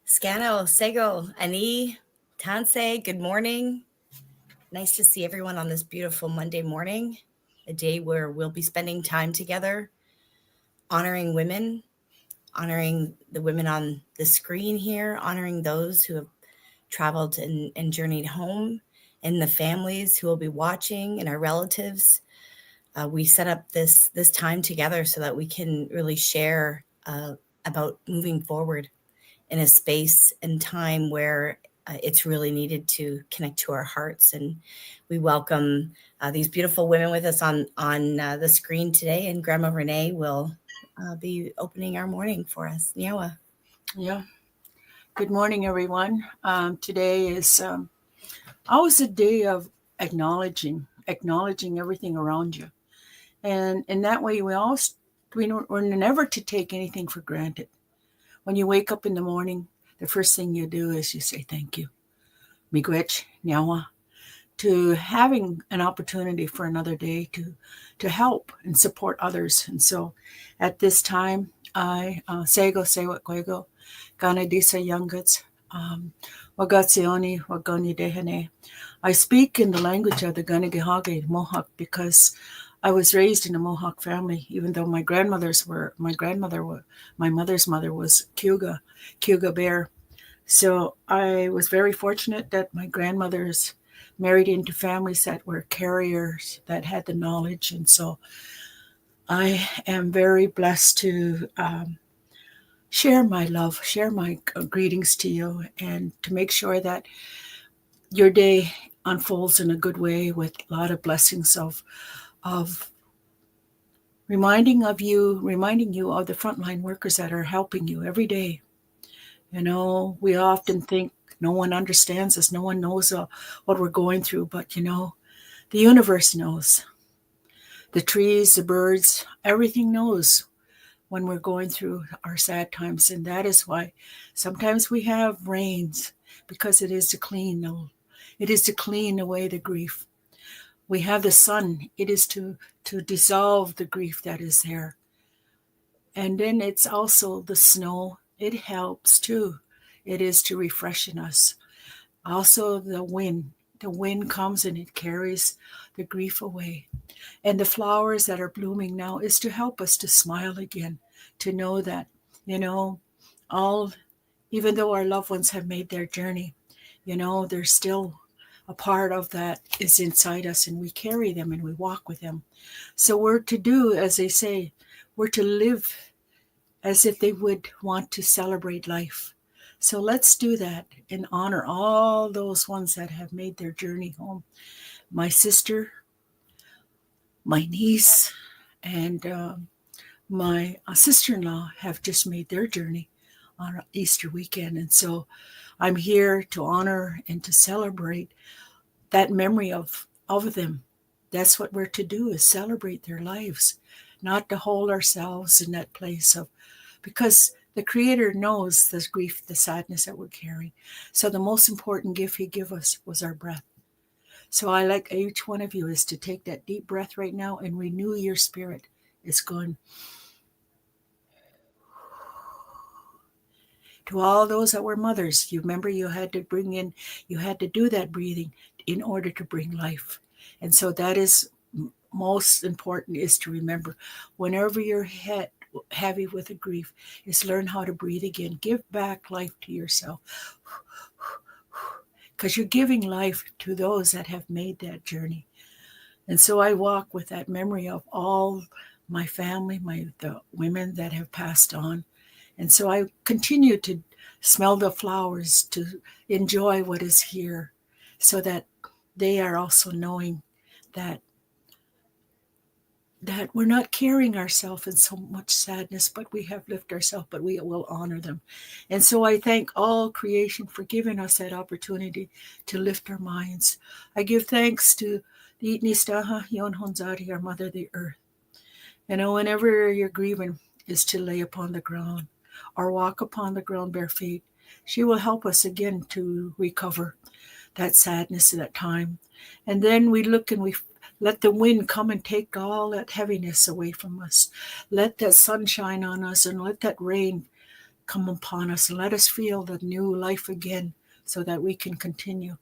Scano, Sego, Ani, Tansei, good morning. Nice to see everyone on this beautiful Monday morning, a day where we'll be spending time together, honoring women, honoring the women on the screen here, honoring those who have traveled and journeyed home, and the families who will be watching and our relatives. We set up this time together so that we can really share about moving forward in a space and time where it's really needed to connect to our hearts. And we welcome these beautiful women with us on the screen today. And Grandma Renee will be opening our morning for us. Nyawa. Yeah. Good morning, everyone. Today is always a day of acknowledging everything around you. And in that way, we're never to take anything for granted. When you wake up in the morning, the first thing you do is you say thank you. Miigwech, nyawa, to having an opportunity for another day to help and support others. And so at this time, I sego sewat kwego, gana disa youngets, wagatsioni, wagoni dehane. I speak in the language of the Ganagihage Mohawk because I was raised in a Mohawk family, even though my mother's mother was Cayuga Bear. So I was very fortunate that my grandmothers married into families that were carriers that had the knowledge. And so I am very blessed to share my love, share my greetings to you, and to make sure that your day unfolds in a good way with a lot of blessings of reminding you of the frontline workers that are helping you every day. You know, we often think no one understands us, no one knows what we're going through, but the universe knows. The trees, the birds, everything knows when we're going through our sad times. And that is why sometimes we have rains, because it is to clean away the grief. We have the sun. It is to dissolve the grief that is there. And then it's also the snow. It helps too. It is to refreshen us. Also the wind. The wind comes and it carries the grief away. And the flowers that are blooming now is to help us to smile again, to know that, even though our loved ones have made their journey, there's still a part of that is inside us, and we carry them and we walk with them. So we're to do, as they say, we're to live as if they would want to celebrate life. So let's do that and honor all those ones that have made their journey home. My sister, my niece, and my sister-in-law have just made their journey on Easter weekend. And so I'm here to honor and to celebrate that memory of them. That's what we're to do, is celebrate their lives, not to hold ourselves in that place because the Creator knows the grief, the sadness that we're carrying. So the most important gift He gave us was our breath. So I like each one of you is to take that deep breath right now and renew your spirit. It's going. To all those that were mothers, you remember you had to do that breathing in order to bring life. And so that is most important, is to remember whenever you're heavy with a grief, is learn how to breathe again. Give back life to yourself. Because you're giving life to those that have made that journey. And so I walk with that memory of all my family, the women that have passed on. And so I continue to smell the flowers, to enjoy what is here, so that they are also knowing that we're not carrying ourselves in so much sadness, but we have lifted ourselves, but we will honor them. And so I thank all creation for giving us that opportunity to lift our minds. I give thanks to the Itnistaha Yon Honzari, our Mother, the Earth. Whenever you're grieving, is to lay upon the ground or walk upon the ground bare feet. She will help us again to recover. that sadness at that time. And then we look and we let the wind come and take all that heaviness away from us. Let that sun shine on us and let that rain come upon us and let us feel the new life again so that we can continue.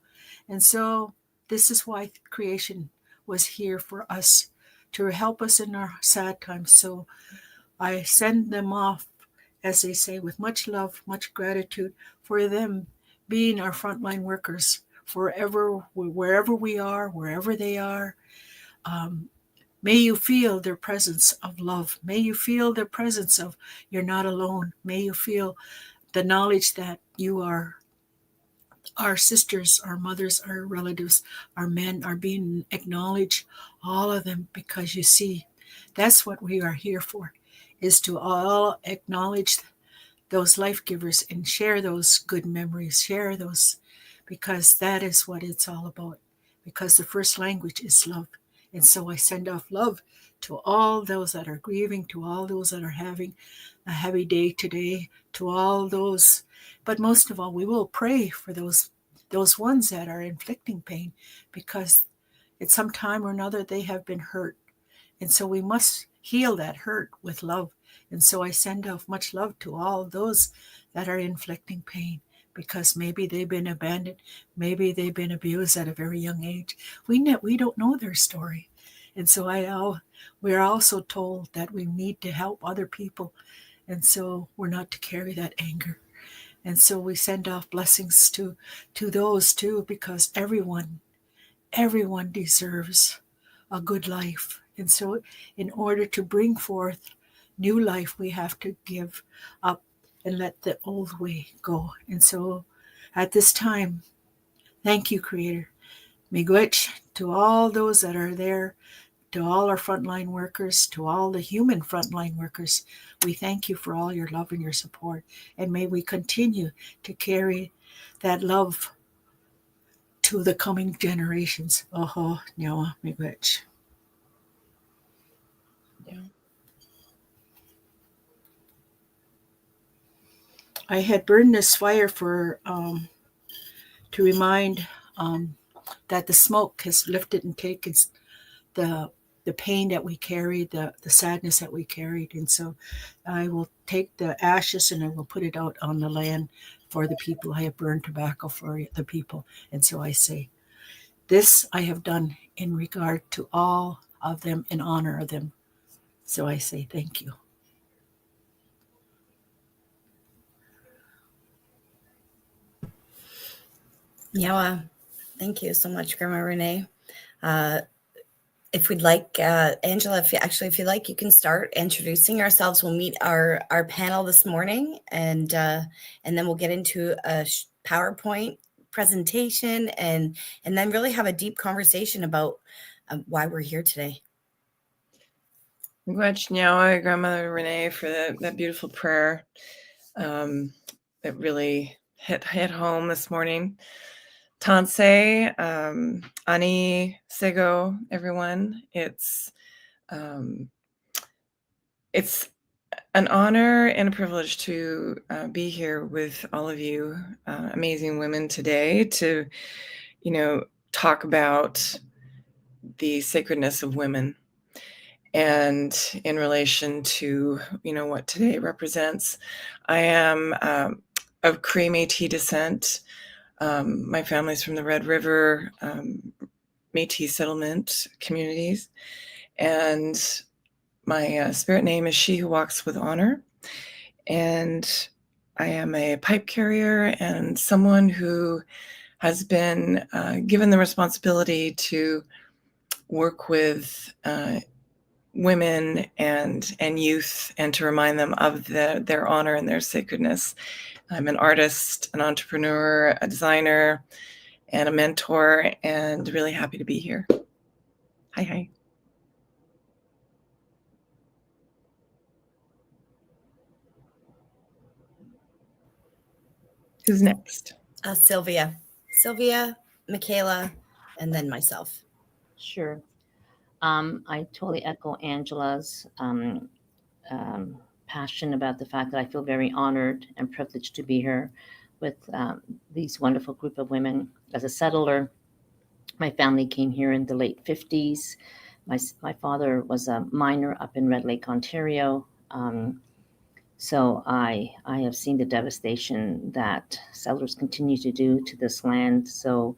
And so this is why creation was here for us to help us in our sad times. So I send them off, as they say, with much love, much gratitude for them being our frontline workers forever, wherever we are, wherever they are. Um, May you feel their presence of love. May you feel their presence of you're not alone. May you feel the knowledge that you are our sisters, our mothers, our relatives, our men are being acknowledged, all of them, because you see, that's what we are here for, is to all acknowledge those life givers and share those good memories, share those, because that is what it's all about. Because the first language is love. And so I send off love to all those that are grieving, to all those that are having a heavy day today, to all those. But most of all, we will pray for those ones that are inflicting pain, because at some time or another they have been hurt. And so we must heal that hurt with love. And so I send off much love to all those that are inflicting pain, because maybe they've been abandoned, maybe they've been abused at a very young age. We don't know their story. And so we're also told that we need to help other people. And so we're not to carry that anger. And so we send off blessings to those too, because everyone deserves a good life. And so in order to bring forth new life, we have to give up and let the old way go. And so at this time, thank you, Creator. Miigwech to all those that are there, to all our frontline workers, to all the human frontline workers. We thank you for all your love and your support. And may we continue to carry that love to the coming generations. Oho, nyawa, miigwech. Yeah. I had burned this fire to remind that the smoke has lifted and taken the pain that we carried, the sadness that we carried. And so I will take the ashes and I will put it out on the land for the people. I have burned tobacco for the people. And so I say, this I have done in regard to all of them, in honor of them. So I say thank you. Yeah, thank you so much, Grandma Renee. If we'd like, Angela, if you like, you can start introducing ourselves. We'll meet our panel this morning, and then we'll get into a PowerPoint presentation, and then really have a deep conversation about why we're here today. Miigwech nyawa, Grandmother Renee, for that beautiful prayer. It really hit home this morning. Tansei, Ani, Sego, everyone. It's an honor and a privilege to be here with all of you amazing women today to, talk about the sacredness of women, and in relation to, what today represents. I am of Cree Métis descent. My family's from the Red River Métis settlement communities, and my spirit name is She Who Walks with Honor. And I am a pipe carrier and someone who has been given the responsibility to work with women and youth, and to remind them of their honor and their sacredness. I'm an artist, an entrepreneur, a designer, and a mentor, and really happy to be here. Hi. Who's next? Sylvia, Michaela, and then myself. Sure. I totally echo Angela's passion about the fact that I feel very honored and privileged to be here with these wonderful group of women. As a settler, my family came here in the late 50s. My father was a miner up in Red Lake, Ontario. So I have seen the devastation that settlers continue to do to this land. So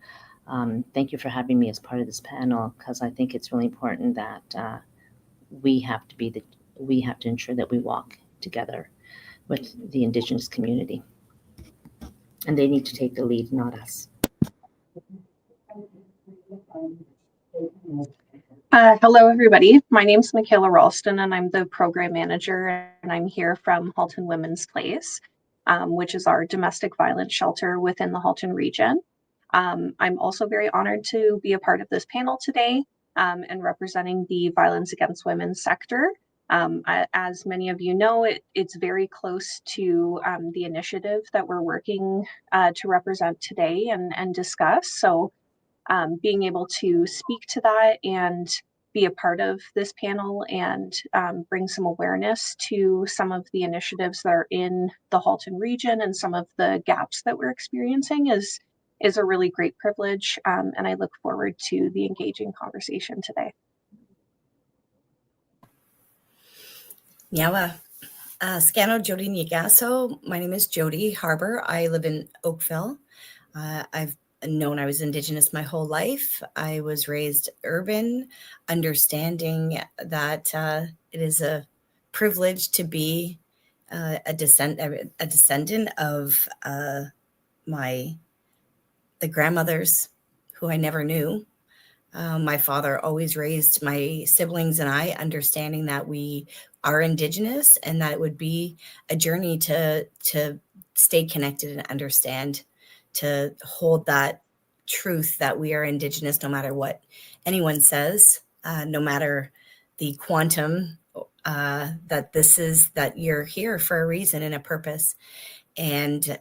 thank you for having me as part of this panel, because I think it's really important that we have to ensure that we walk together with the Indigenous community, and they need to take the lead, not us. Hello, everybody. My name is Michaela Ralston, and I'm the program manager, and I'm here from Halton Women's Place, which is our domestic violence shelter within the Halton region. I'm also very honored to be a part of this panel today and representing the violence against women sector. As many of you know, it's very close to the initiative that we're working to represent today and discuss. So being able to speak to that and be a part of this panel and bring some awareness to some of the initiatives that are in the Halton region and some of the gaps that we're experiencing is a really great privilege. And I look forward to the engaging conversation today. Nyawa. Scano Jody Nigaso. My name is Jody Harbor. I live in Oakville. I've known I was Indigenous my whole life. I was raised urban, understanding that it is a privilege to be a descendant of the grandmothers who I never knew. My father always raised my siblings and I understanding that we are Indigenous and that it would be a journey to stay connected and understand, to hold that truth that we are Indigenous no matter what anyone says, no matter the quantum, that you're here for a reason and a purpose. And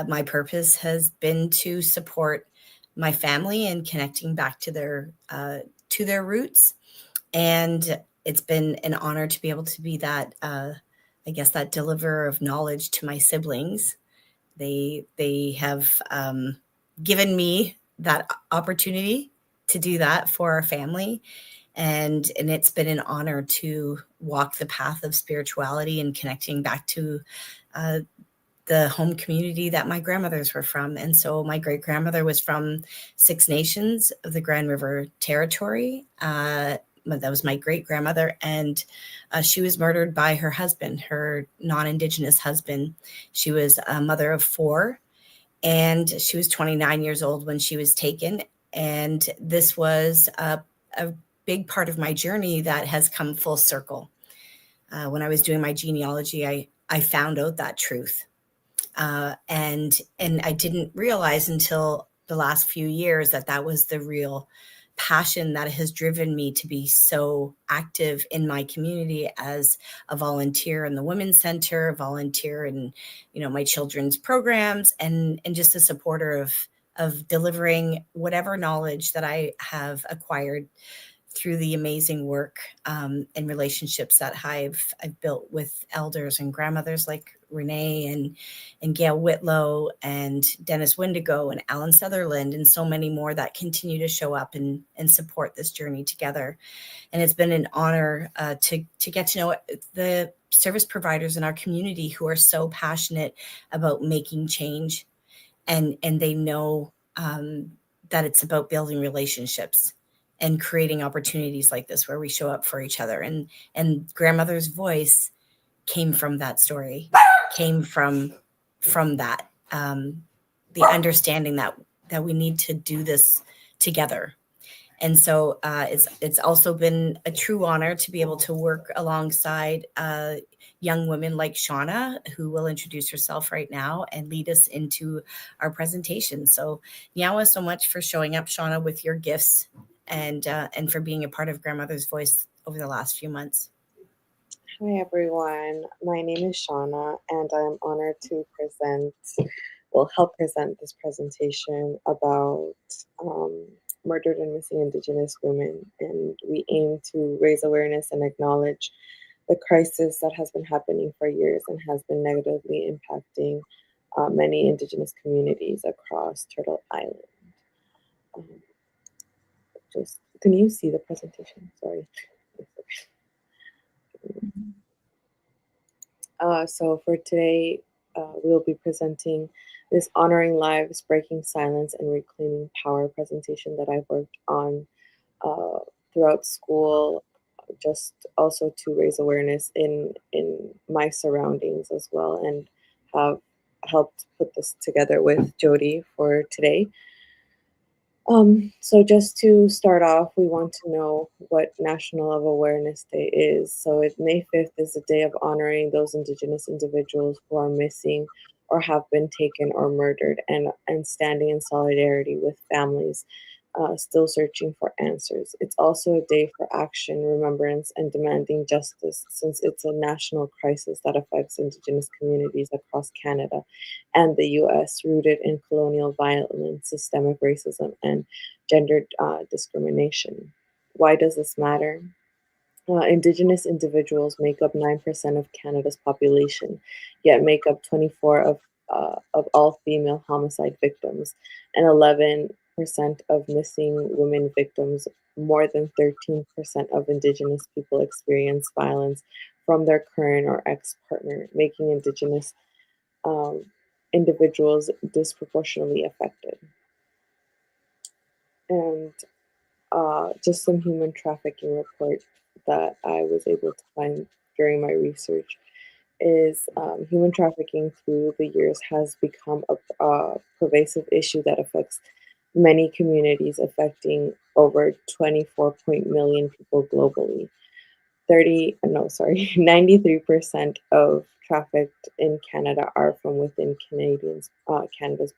my purpose has been to support my family and connecting back to their roots. And it's been an honor to be able to be that, that deliverer of knowledge to my siblings. They have given me that opportunity to do that for our family. And it's been an honor to walk the path of spirituality and connecting back to the home community that my grandmothers were from. And so my great grandmother was from Six Nations of the Grand River Territory. That was my great grandmother. And she was murdered by her husband, her non-Indigenous husband. She was a mother of 4, and she was 29 years old when she was taken. And this was a big part of my journey that has come full circle. When I was doing my genealogy, I found out that truth. And I didn't realize until the last few years that was the real passion that has driven me to be so active in my community as a volunteer in the Women's Center, a volunteer in, my children's programs, and just a supporter of delivering whatever knowledge that I have acquired through the amazing work and relationships that I've built with elders and grandmothers like Renee and Gail Whitlow and Dennis Wendigo and Alan Sutherland and so many more that continue to show up and support this journey together. And it's been an honor to get to know the service providers in our community who are so passionate about making change, and they know that it's about building relationships and creating opportunities like this where we show up for each other. And grandmother's voice came from that story, came from that, the understanding that we need to do this together. And so it's also been a true honor to be able to work alongside young women like Shauna, who will introduce herself right now and lead us into our presentation. So Nyawa, so much for showing up, Shauna, with your gifts and for being a part of Grandmother's Voice over the last few months. Hi everyone, my name is Shauna and I'm honored to help present this presentation about murdered and missing Indigenous women. And we aim to raise awareness and acknowledge the crisis that has been happening for years and has been negatively impacting many Indigenous communities across Turtle Island. Can you see the presentation? Sorry. So for today, we'll be presenting this Honoring Lives, Breaking Silence, and Reclaiming Power presentation that I've worked on throughout school, just also to raise awareness in my surroundings as well, and have helped put this together with Jody for today. So just to start off, we want to know what National of Awareness Day is. So May 5th is a day of honoring those Indigenous individuals who are missing or have been taken or murdered, and standing in solidarity with families still searching for answers. It's also a day for action, remembrance, and demanding justice, since it's a national crisis that affects Indigenous communities across Canada and the US, rooted in colonial violence, systemic racism, and gendered discrimination. Why does this matter? Indigenous individuals make up 9% of Canada's population, yet make up 24 of all female homicide victims, and 11% of missing women victims. More than 13% of Indigenous people experience violence from their current or ex-partner, making Indigenous individuals disproportionately affected. And just some human trafficking report that I was able to find during my research is human trafficking through the years has become a pervasive issue that affects many communities, affecting over 24 million people globally. 93% of trafficked in Canada are from within Canada's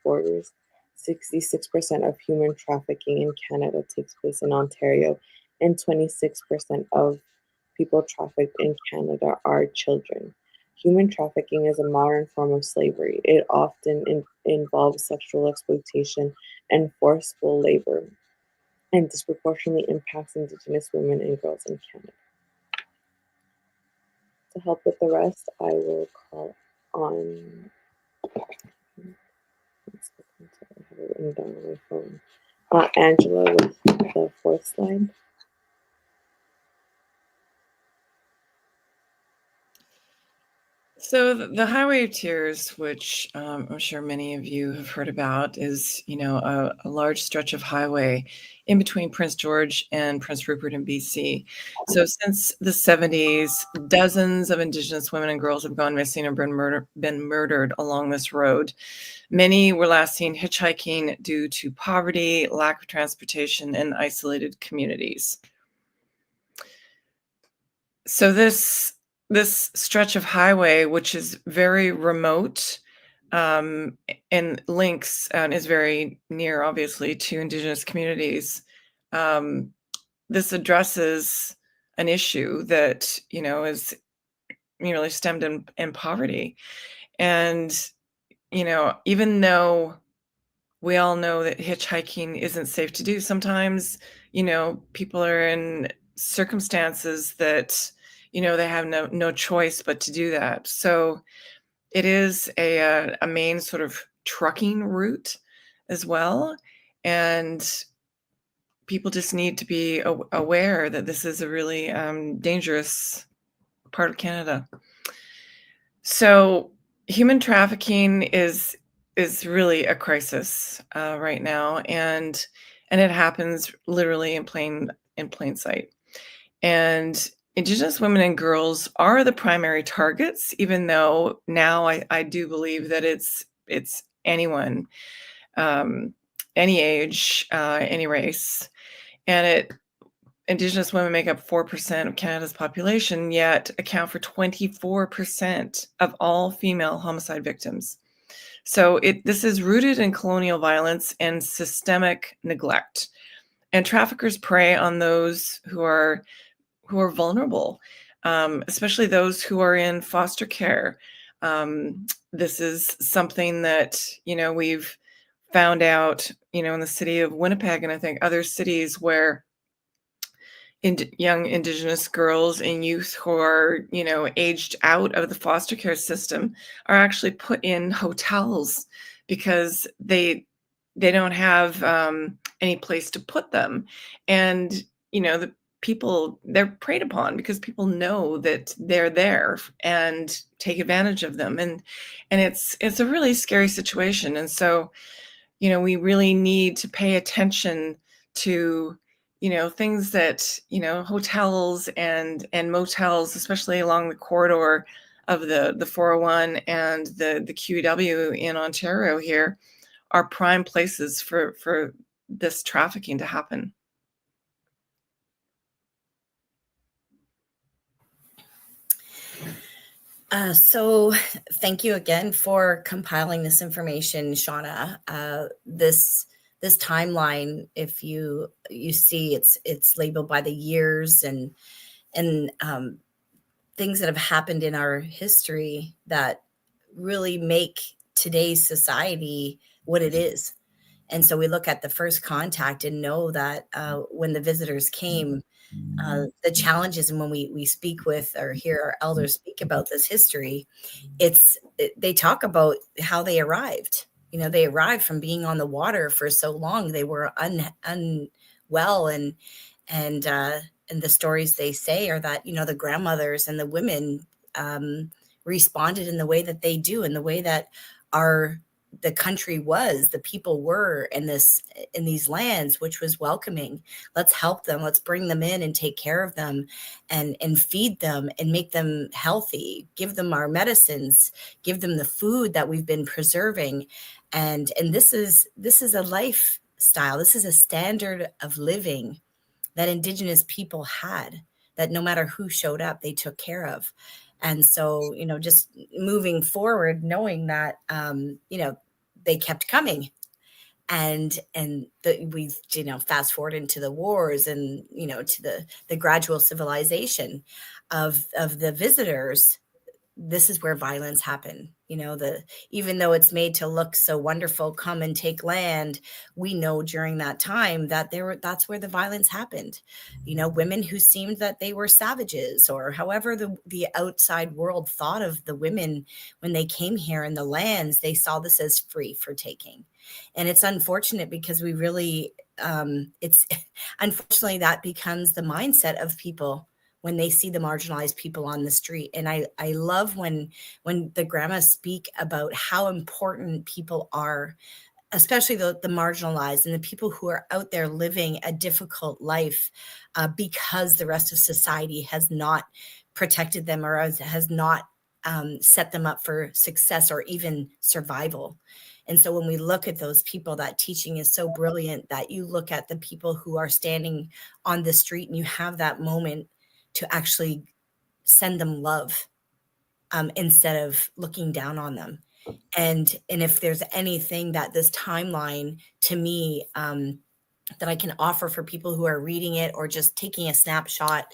borders. 66% of human trafficking in Canada takes place in Ontario, and 26% of people trafficked in Canada are children. Human trafficking is a modern form of slavery. It often involves sexual exploitation and forceful labor, and disproportionately impacts Indigenous women and girls in Canada. To help with the rest, I will call on, I have it written down on my phone, Angela with the fourth slide. So the Highway of Tears, which I'm sure many of you have heard about, is a large stretch of highway in between Prince George and Prince Rupert in BC. So since the 70s, dozens of Indigenous women and girls have gone missing or been murdered along this road. Many were last seen hitchhiking due to poverty, lack of transportation, and isolated communities. So this stretch of highway, which is very remote and links and is very near, obviously, to Indigenous communities, this addresses an issue that is really stemmed in poverty. And even though we all know that hitchhiking isn't safe to do, sometimes people are in circumstances that they have no choice but to do that. So it is a main sort of trucking route as well, and people just need to be aware that this is a really dangerous part of Canada. So human trafficking is really a crisis right now, and it happens literally in plain sight. And Indigenous women and girls are the primary targets, even though now I do believe that it's anyone, any age, any race, and Indigenous women make up 4% of Canada's population, yet account for 24% of all female homicide victims. So this is rooted in colonial violence and systemic neglect. And traffickers prey on those who are vulnerable, especially those who are in foster care. This is something that we've found out in the city of Winnipeg, and I think other cities where young Indigenous girls and youth who are, aged out of the foster care system are actually put in hotels because they don't have any place to put them. And, the people, they're preyed upon because people know that they're there and take advantage of them. And it's a really scary situation. And so, we really need to pay attention to, things that, hotels and motels, especially along the corridor of the 401 and the QEW in Ontario here, are prime places for this trafficking to happen. So thank you again for compiling this information, Shauna. This timeline, if you see, it's labeled by the years and things that have happened in our history that really make today's society what it is. And so we look at the first contact and know that when the visitors came, the challenges, and when we speak with or hear our elders speak about this history, they talk about how they arrived. They arrived from being on the water for so long. They were unwell, and the stories they say are that the grandmothers and the women responded in the way that they do, in the way that the country was, the people were in these lands, which was welcoming. Let's help them. Let's bring them in and take care of them and feed them and make them healthy, give them our medicines, give them the food that we've been preserving. And this is a lifestyle. This is a standard of living that Indigenous people had, that no matter who showed up, they took care of. And so, just moving forward, knowing that, they kept coming, and we've, fast forward into the wars and, to the gradual civilization of the visitors. This is where violence happened. Even though it's made to look so wonderful, come and take land, we know during that time that that's where the violence happened. Women who seemed that they were savages, or however the outside world thought of the women when they came here in the lands, they saw this as free for taking. And it's unfortunate because we really, it's unfortunately that becomes the mindset of people when they see the marginalized people on the street. And I love when the grandmas speak about how important people are, especially the marginalized and the people who are out there living a difficult life because the rest of society has not protected them or has not set them up for success or even survival. And so when we look at those people, that teaching is so brilliant that you look at the people who are standing on the street and you have that moment to actually send them love instead of looking down on them. And if there's anything that this timeline to me that I can offer for people who are reading it or just taking a snapshot,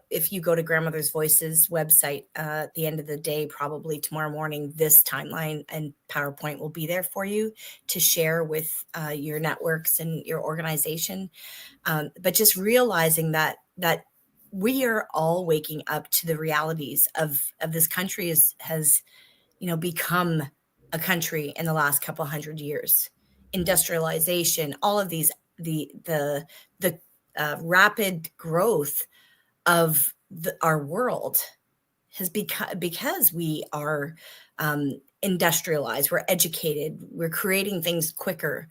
if you go to Grandmother's Voices website at the end of the day, probably tomorrow morning, this timeline and PowerPoint will be there for you to share with your networks and your organization. But just realizing that we are all waking up to the realities of this country has become a country in the last couple hundred years. Industrialization, all of these, the rapid growth of our world has become because we are industrialized, we're educated, we're creating things quicker.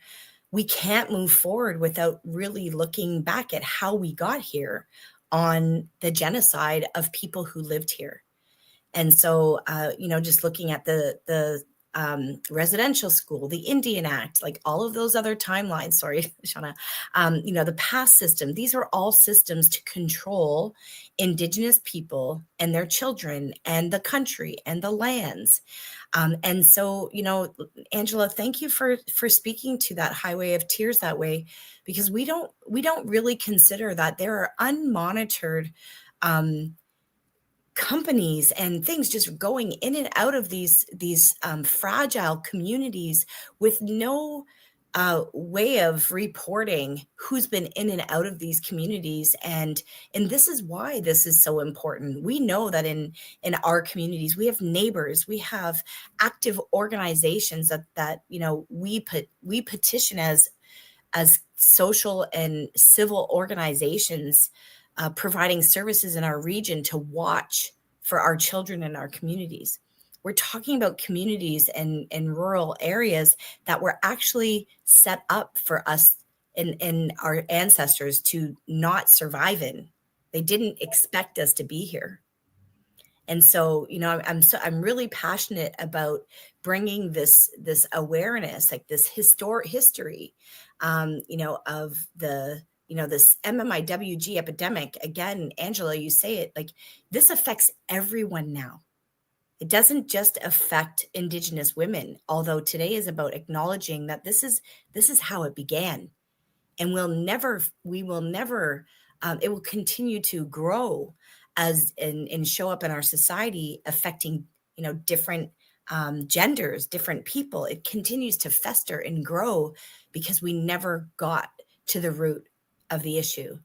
We can't move forward without really looking back at how we got here on the genocide of people who lived here. And so, just looking at the residential school, the Indian Act, like all of those other timelines, sorry, Shauna, the past system, these are all systems to control Indigenous people and their children and the country and the lands. And so, Angela, thank you for speaking to that highway of tears that way, because we don't really consider that there are unmonitored companies and things just going in and out of these fragile communities with no way of reporting who's been in and out of these communities, and this is why this is so important. We know that in our communities we have neighbors, we have active organizations that we petition as social and civil organizations, providing services in our region to watch for our children in our communities. We're talking about communities and rural areas that were actually set up for us and our ancestors to not survive in. They didn't expect us to be here. And so, I'm really passionate about bringing this awareness, like this history, of the, this MMIWG epidemic. Again, Angela, you say it, like, this affects everyone now. It doesn't just affect Indigenous women, although today is about acknowledging that this is how it began, and we will never, it will continue to grow as and show up in our society, affecting different genders, different people. It continues to fester and grow because we never got to the root of the issue,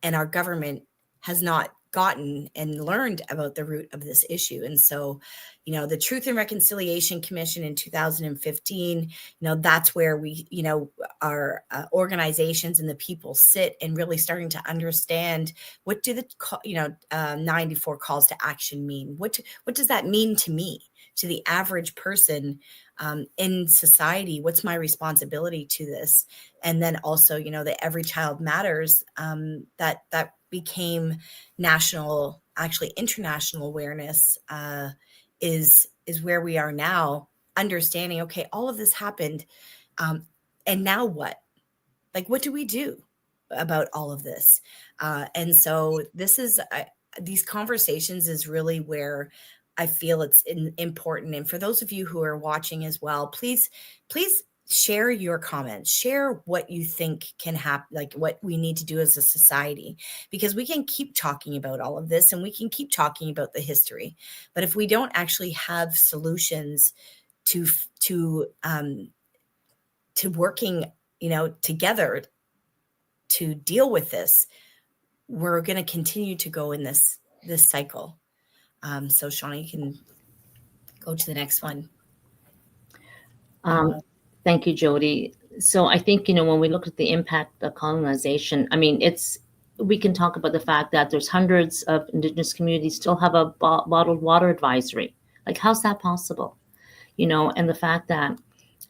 and our government has not gotten and learned about the root of this issue. And so, the Truth and Reconciliation Commission in 2015, that's where we, our organizations and the people sit and really starting to understand, what do the 94 calls to action mean? What does that mean to me, to the average person in society? What's my responsibility to this? And then also, the Every Child Matters, that became national, actually international awareness, is where we are now, understanding, okay, all of this happened, and now what? Like, what do we do about all of this? And so this is these conversations is really where I feel it's important. And for those of you who are watching as well, please share your comments, share what you think can happen, like what we need to do as a society, because we can keep talking about all of this and we can keep talking about the history. But if we don't actually have solutions to working, together to deal with this, we're going to continue to go in this cycle. So Shauna, you can go to the next one. Thank you, Jody. So I think, when we look at the impact of colonization, I mean, we can talk about the fact that there's hundreds of Indigenous communities still have a bottled water advisory. Like, how's that possible? And the fact that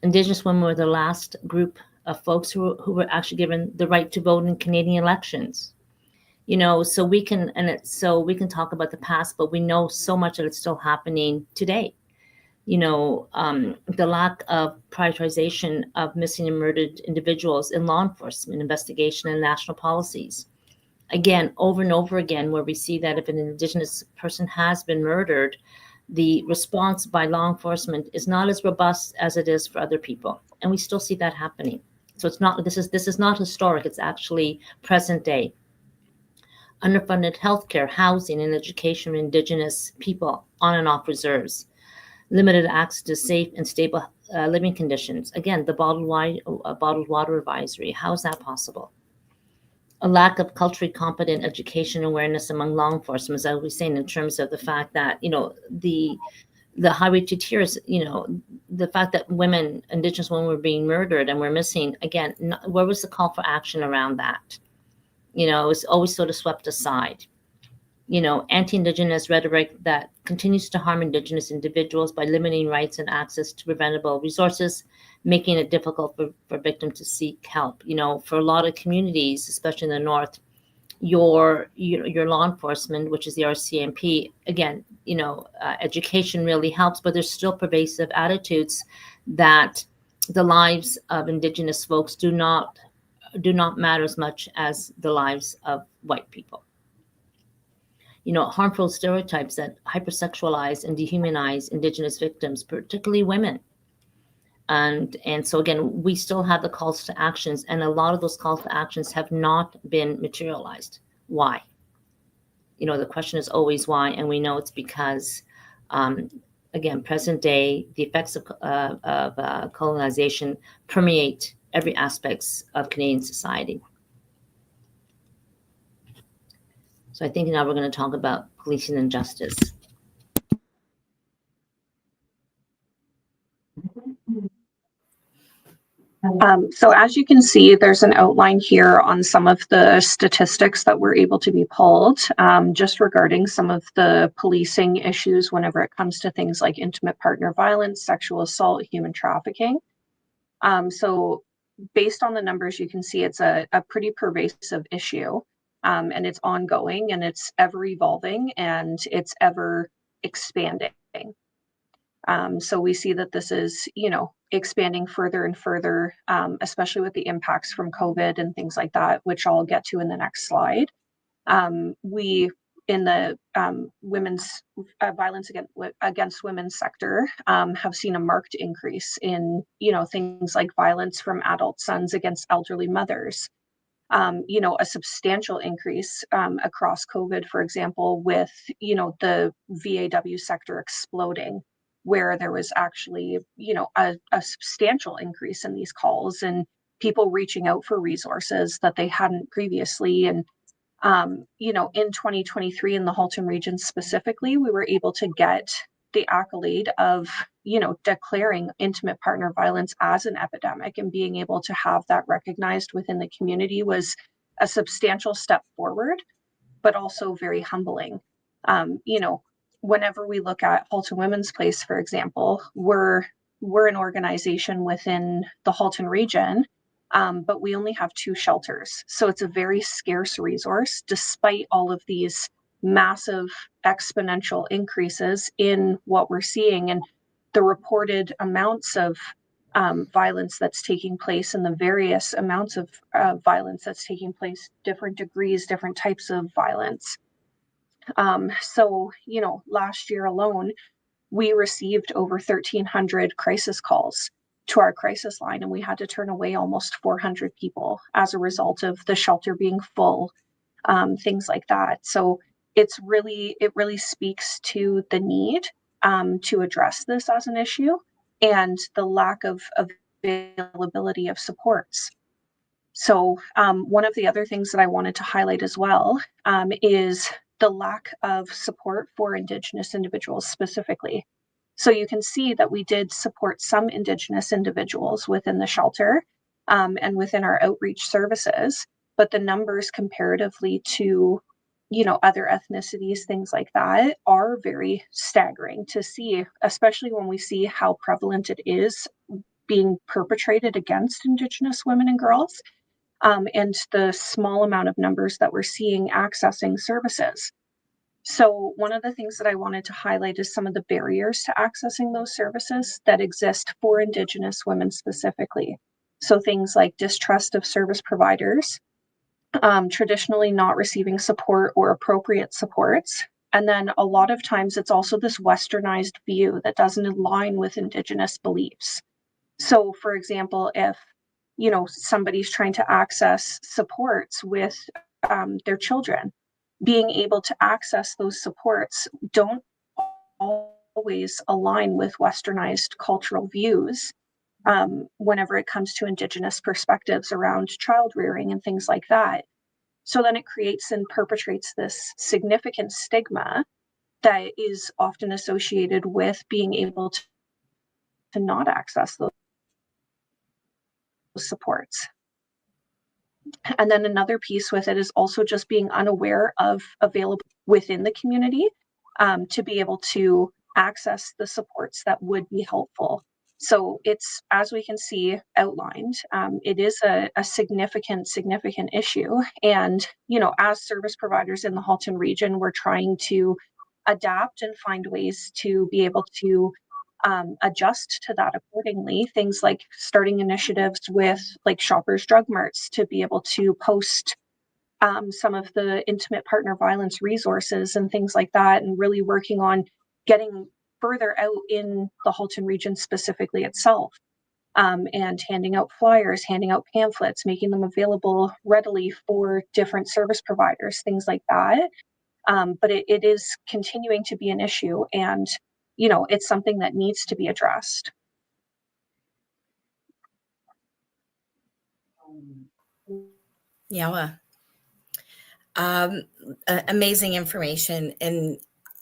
Indigenous women were the last group of folks who were actually given the right to vote in Canadian elections. So we can talk about the past, but we know so much that it's still happening today. The lack of prioritization of missing and murdered individuals in law enforcement investigation and national policies. Again, over and over again, where we see that if an Indigenous person has been murdered, the response by law enforcement is not as robust as it is for other people. And we still see that happening. So this is not historic, it's actually present day. Underfunded healthcare, housing, and education of Indigenous people on and off reserves. Limited access to safe and stable living conditions. Again, the bottled water advisory. How is that possible? A lack of culturally competent education awareness among law enforcement, as I was saying, in terms of the fact that, the highway to tears, the fact that Indigenous women were being murdered and were missing. Again, where was the call for action around that? It was always sort of swept aside. Anti-Indigenous rhetoric that continues to harm Indigenous individuals by limiting rights and access to preventable resources, making it difficult for victims to seek help. For a lot of communities, especially in the North, your law enforcement, which is the RCMP, again, education really helps, but there's still pervasive attitudes that the lives of Indigenous folks do not matter as much as the lives of white people. Harmful stereotypes that hypersexualize and dehumanize Indigenous victims, particularly women. And so again, we still have the calls to actions, and a lot of those calls to actions have not been materialized. Why? The question is always why, and we know it's because, again, present day, the effects of colonization permeate every aspects of Canadian society. So I think now we're going to talk about policing and justice. So as you can see, there's an outline here on some of the statistics that were able to be pulled, just regarding some of the policing issues whenever it comes to things like intimate partner violence, sexual assault, human trafficking. So based on the numbers, you can see it's a pretty pervasive issue, and it's ongoing, and it's ever evolving, and it's ever expanding. So we see that this is, expanding further and further, especially with the impacts from COVID and things like that, which I'll get to in the next slide. We, in the women's violence against women sector, have seen a marked increase in, things like violence from adult sons against elderly mothers. A substantial increase across COVID, for example, with, the VAW sector exploding, where there was actually, a substantial increase in these calls and people reaching out for resources that they hadn't previously. And, in 2023 in the Halton region specifically, we were able to get the accolade of, declaring intimate partner violence as an epidemic, and being able to have that recognized within the community was a substantial step forward, but also very humbling. Whenever we look at Halton Women's Place, for example, we're an organization within the Halton region, but we only have 2 shelters. So it's a very scarce resource, despite all of these massive exponential increases in what we're seeing and the reported amounts of violence that's taking place, and the various amounts of violence that's taking place, different degrees, different types of violence. So, last year alone, we received over 1,300 crisis calls to our crisis line, and we had to turn away almost 400 people as a result of the shelter being full, things like that. So it really speaks to the need to address this as an issue, and the lack of availability of supports. So one of the other things that I wanted to highlight as well is the lack of support for Indigenous individuals specifically. So you can see that we did support some Indigenous individuals within the shelter and within our outreach services, but the numbers comparatively to, other ethnicities, things like that, are very staggering to see, especially when we see how prevalent it is being perpetrated against Indigenous women and girls, and the small amount of numbers that we're seeing accessing services. So one of the things that I wanted to highlight is some of the barriers to accessing those services that exist for Indigenous women specifically. So things like distrust of service providers, traditionally not receiving support or appropriate supports. And then a lot of times it's also this westernized view that doesn't align with Indigenous beliefs. So for example, if somebody's trying to access supports with their children, being able to access those supports don't always align with westernized cultural views whenever it comes to Indigenous perspectives around child rearing and things like that. So then it creates and perpetrates this significant stigma that is often associated with being able to not access those supports. And then another piece with it is also just being unaware of available within the community to be able to access the supports that would be helpful. So it's, as we can see outlined, it is a significant issue. And, as service providers in the Halton region, we're trying to adapt and find ways to be able to adjust to that accordingly. Things like starting initiatives with like Shoppers Drug Marts to be able to post some of the intimate partner violence resources and things like that, and really working on getting further out in the Halton region specifically itself, and handing out flyers, handing out pamphlets, making them available readily for different service providers, things like that. But it is continuing to be an issue, and it's something that needs to be addressed. Yeah. Amazing information. And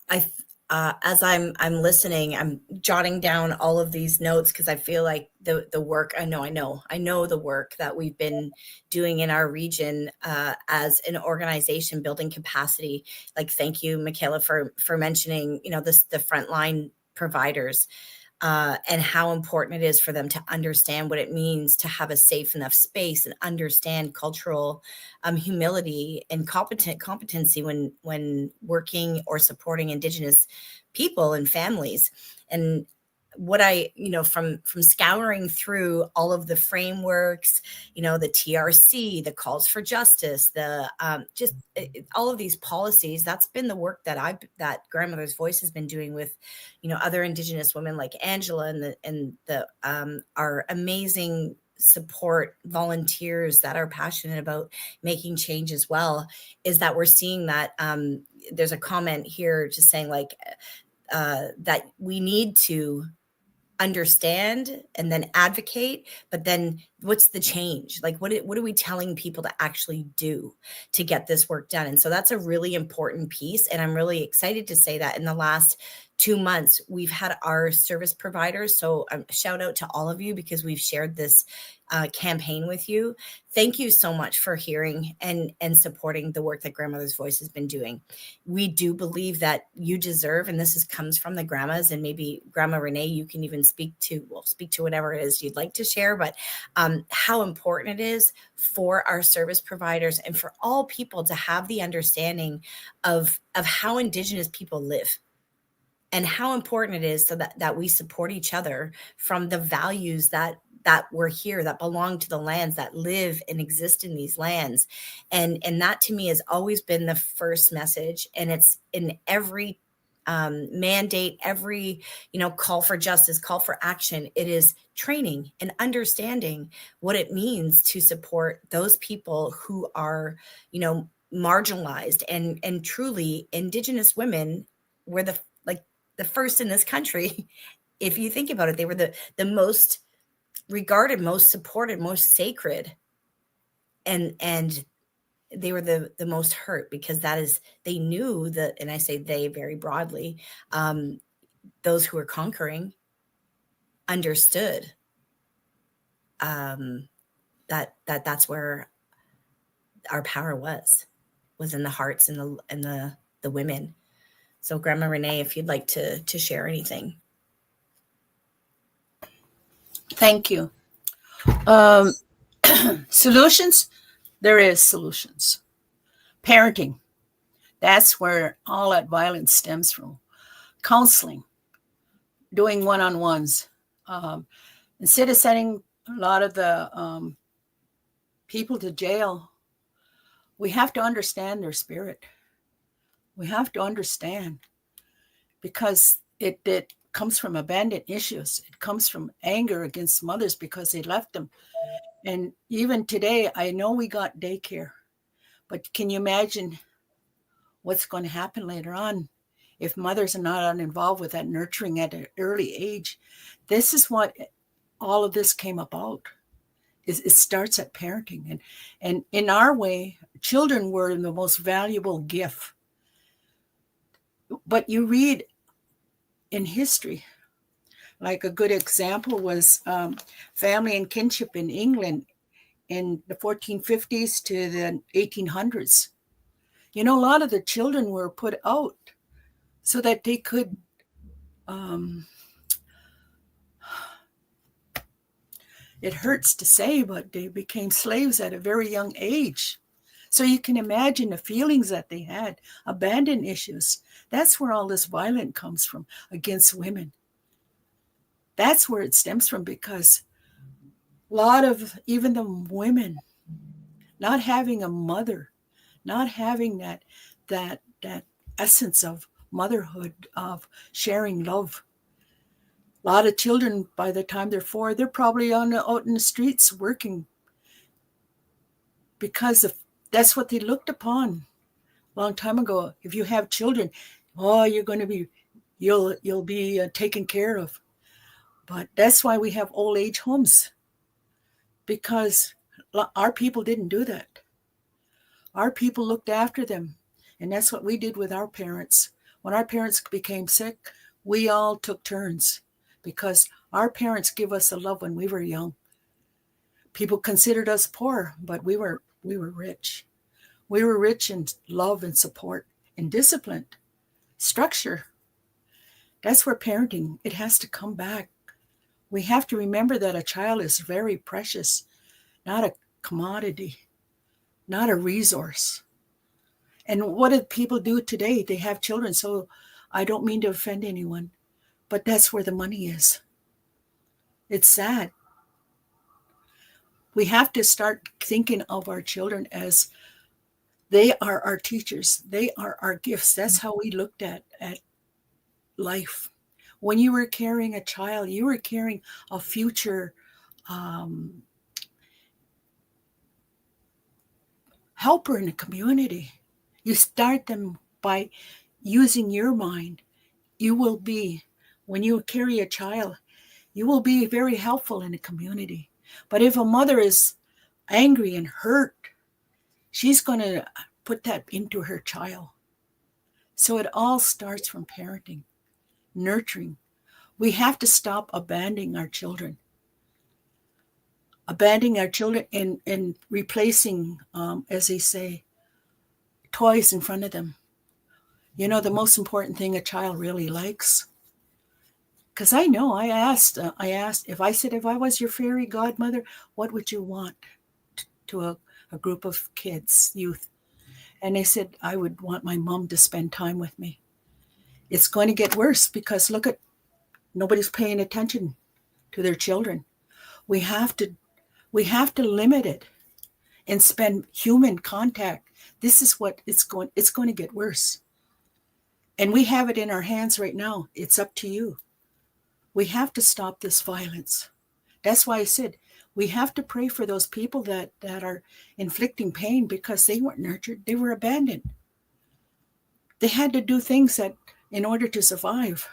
I, as I'm listening, I'm jotting down all of these notes because I feel like the work, I know the work that we've been doing in our region as an organization, building capacity. Like, thank you, Michaela, for mentioning, the frontline providers. And how important it is for them to understand what it means to have a safe enough space and understand cultural humility and competency when working or supporting Indigenous people and families. And what I, from scouring through all of the frameworks, the TRC, the calls for justice, the all of these policies, that's been the work that Grandmother's Voice has been doing with, other Indigenous women like Angela and the our amazing support volunteers that are passionate about making change as well, is that we're seeing that there's a comment here just saying like that we need to understand and then advocate, but then what's the change? Like what are we telling people to actually do to get this work done? And so that's a really important piece, and I'm really excited to say that in the last 2 months we've had our service providers, so shout out to all of you because we've shared this campaign with you. Thank you so much for hearing and supporting the work that Grandmother's Voice has been doing. We do believe that you deserve, and this comes from the grandmas, and maybe Grandma Renee, you can even speak to whatever it is you'd like to share, but how important it is for our service providers and for all people to have the understanding of how Indigenous people live, and how important it is so that we support each other from the values that we're here, that belong to the lands, that live and exist in these lands. And that to me has always been the first message. And it's in every mandate, every, call for justice, call for action. It is training and understanding what it means to support those people who are, marginalized, and truly Indigenous women were the first in this country. If you think about it, they were the most regarded, most supported, most sacred, and they were the most hurt, because they knew that, and I say they very broadly, those who were conquering understood that's where our power was in the hearts and the women. So Grandma Renee, if you'd like to share anything. Thank you. Solutions? There is solutions. Parenting. That's where all that violence stems from. Counseling. Doing one-on-ones. Instead of sending a lot of the people to jail, we have to understand their spirit. We have to understand, because it comes from abandoned issues. It comes from anger against mothers because they left them. And even today, I know we got daycare, but can you imagine what's going to happen later on if mothers are not involved with that nurturing at an early age? This is what all of this came about. It starts at parenting. And in our way, children were the most valuable gift. But you read in history, like a good example was family and kinship in England in the 1450s to the 1800s. A lot of the children were put out so that they could it hurts to say, but they became slaves at a very young age. So you can imagine the feelings that they had, abandoned issues. That's where all this violence comes from against women. That's where it stems from, because a lot of even the women not having a mother, not having that essence of motherhood, of sharing love. A lot of children, by the time they're 4, they're probably out in the streets working, because that's what they looked upon a long time ago. If you have children, you'll be taken care of. But that's why we have old age homes, because Our people didn't do that. Our people looked after them. And that's what we did with our parents. When our parents became sick, we all took turns because our parents gave us the love when we were young. People considered us poor, but we were rich. We were rich in love and support and discipline, structure. That's where parenting, it has to come back. We have to remember that a child is very precious, not a commodity, not a resource. And what do people do today? They have children. So I don't mean to offend anyone, but that's where the money is. It's sad. We have to start thinking of our children as they are our teachers. They are our gifts. That's how we looked at life. When you were carrying a child, you were carrying a future helper in the community. You start them by using your mind. You will be, when you carry a child, you will be very helpful in the community. But if a mother is angry and hurt, she's going to put that into her child. So it all starts from parenting, nurturing. We have to stop abandoning our children. Abandoning our children and replacing, as they say, toys in front of them. You know, the most important thing a child really likes. Because I know, I asked, if I was your fairy godmother, what would you want to a group of kids, youth? And they said, I would want my mom to spend time with me. It's going to get worse because look at, nobody's paying attention to their children. We have to limit it and spend human contact. This is what it's going to get worse. And we have it in our hands right now. It's up to you. We have to stop this violence. That's why I said we have to pray for those people that are inflicting pain because they weren't nurtured. They were abandoned. They had to do things that in order to survive.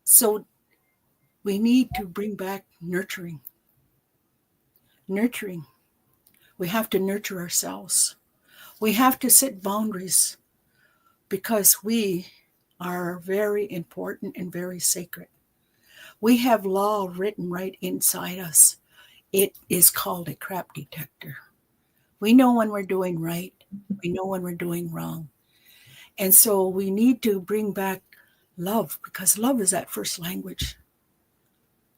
So we need to bring back nurturing. Nurturing. We have to nurture ourselves. We have to set boundaries because we are very important and very sacred. We have law written right inside us. It is called a crap detector. We know when we're doing right. We know when we're doing wrong. And so we need to bring back love because love is that first language.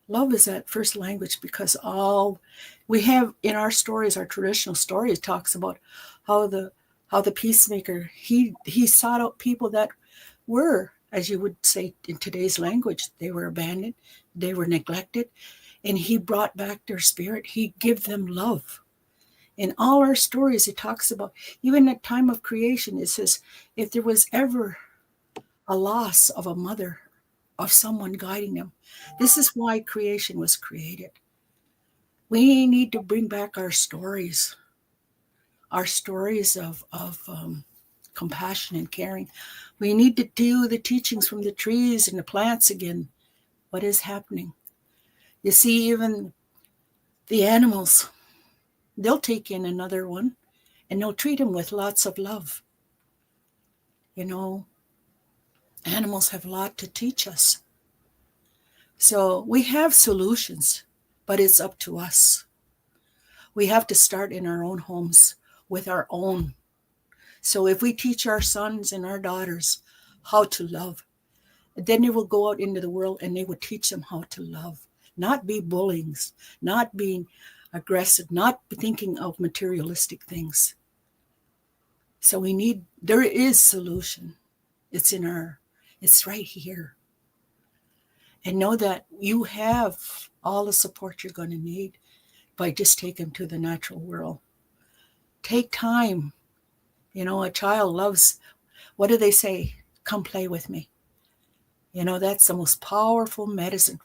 Love is that first language because all we have in our stories, our traditional stories, talks about how the peacemaker, he sought out people that were, as you would say in today's language, they were abandoned, they were neglected, and he brought back their spirit. He gave them love. In all our stories, it talks about, even at time of creation, it says, if there was ever a loss of a mother, of someone guiding them, this is why creation was created. We need to bring back our stories of compassion and caring. We need to do the teachings from the trees and the plants again. What is happening? You see, even the animals, they'll take in another one and they'll treat them with lots of love. You know, animals have a lot to teach us. So we have solutions, but it's up to us. We have to start in our own homes with our own. So if we teach our sons and our daughters how to love, then they will go out into the world and they will teach them how to love, not be bullies, not being aggressive, not thinking of materialistic things. So there is solution. It's right here. And know that you have all the support you're going to need by just taking them to the natural world. Take time. You know, a child loves, what do they say? Come play with me. You know, that's the most powerful medicine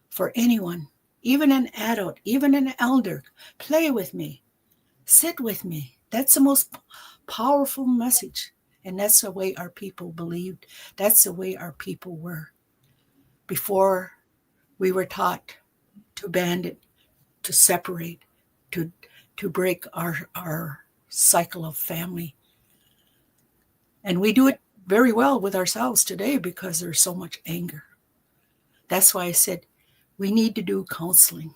for anyone, even an adult, even an elder. Play with me. Sit with me. That's the most powerful message. And that's the way our people believed. That's the way our people were. Before we were taught to abandon, to separate, to break our cycle of family. And we do it very well with ourselves today because there's so much anger. That's why I said we need to do counseling,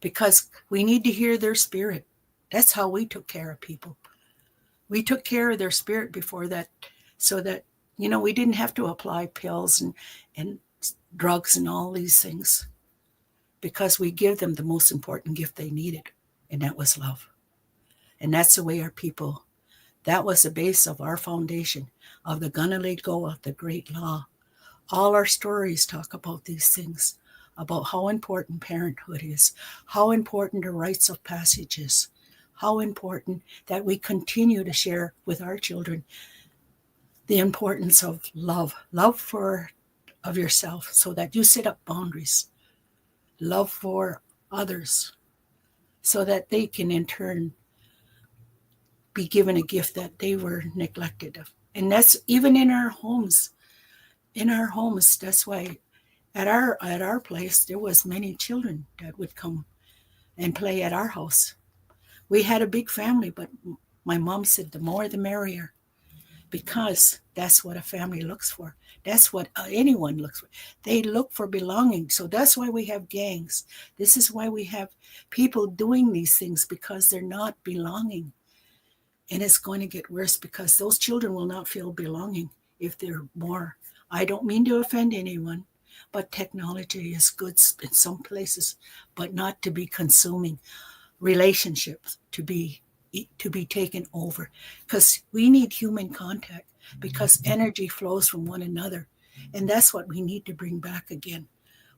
because we need to hear their spirit. That's how we took care of people. We took care of their spirit before that, so that, we didn't have to apply pills and drugs and all these things, because we give them the most important gift they needed, and that was love. And that's the way our people, that was the base of our foundation, of the gonna let go of the great law. All our stories talk about these things, about how important parenthood is, how important the rites of passage is, how important that we continue to share with our children the importance of love of yourself, so that you set up boundaries, love for others, so that they can in turn be given a gift that they were neglected of. And that's even in our homes. In our homes, that's why at our place there was many children that would come and play at our house. We had a big family, but my mom said the more the merrier, because that's what a family looks for. That's what anyone looks for. They look for belonging. So that's why we have gangs. This is why we have people doing these things, because they're not belonging. And it's going to get worse, because those children will not feel belonging if they're more. I don't mean to offend anyone, but technology is good in some places, but not to be consuming relationships, to be taken over, because we need human contact, because energy flows from one another, and that's what we need to bring back again.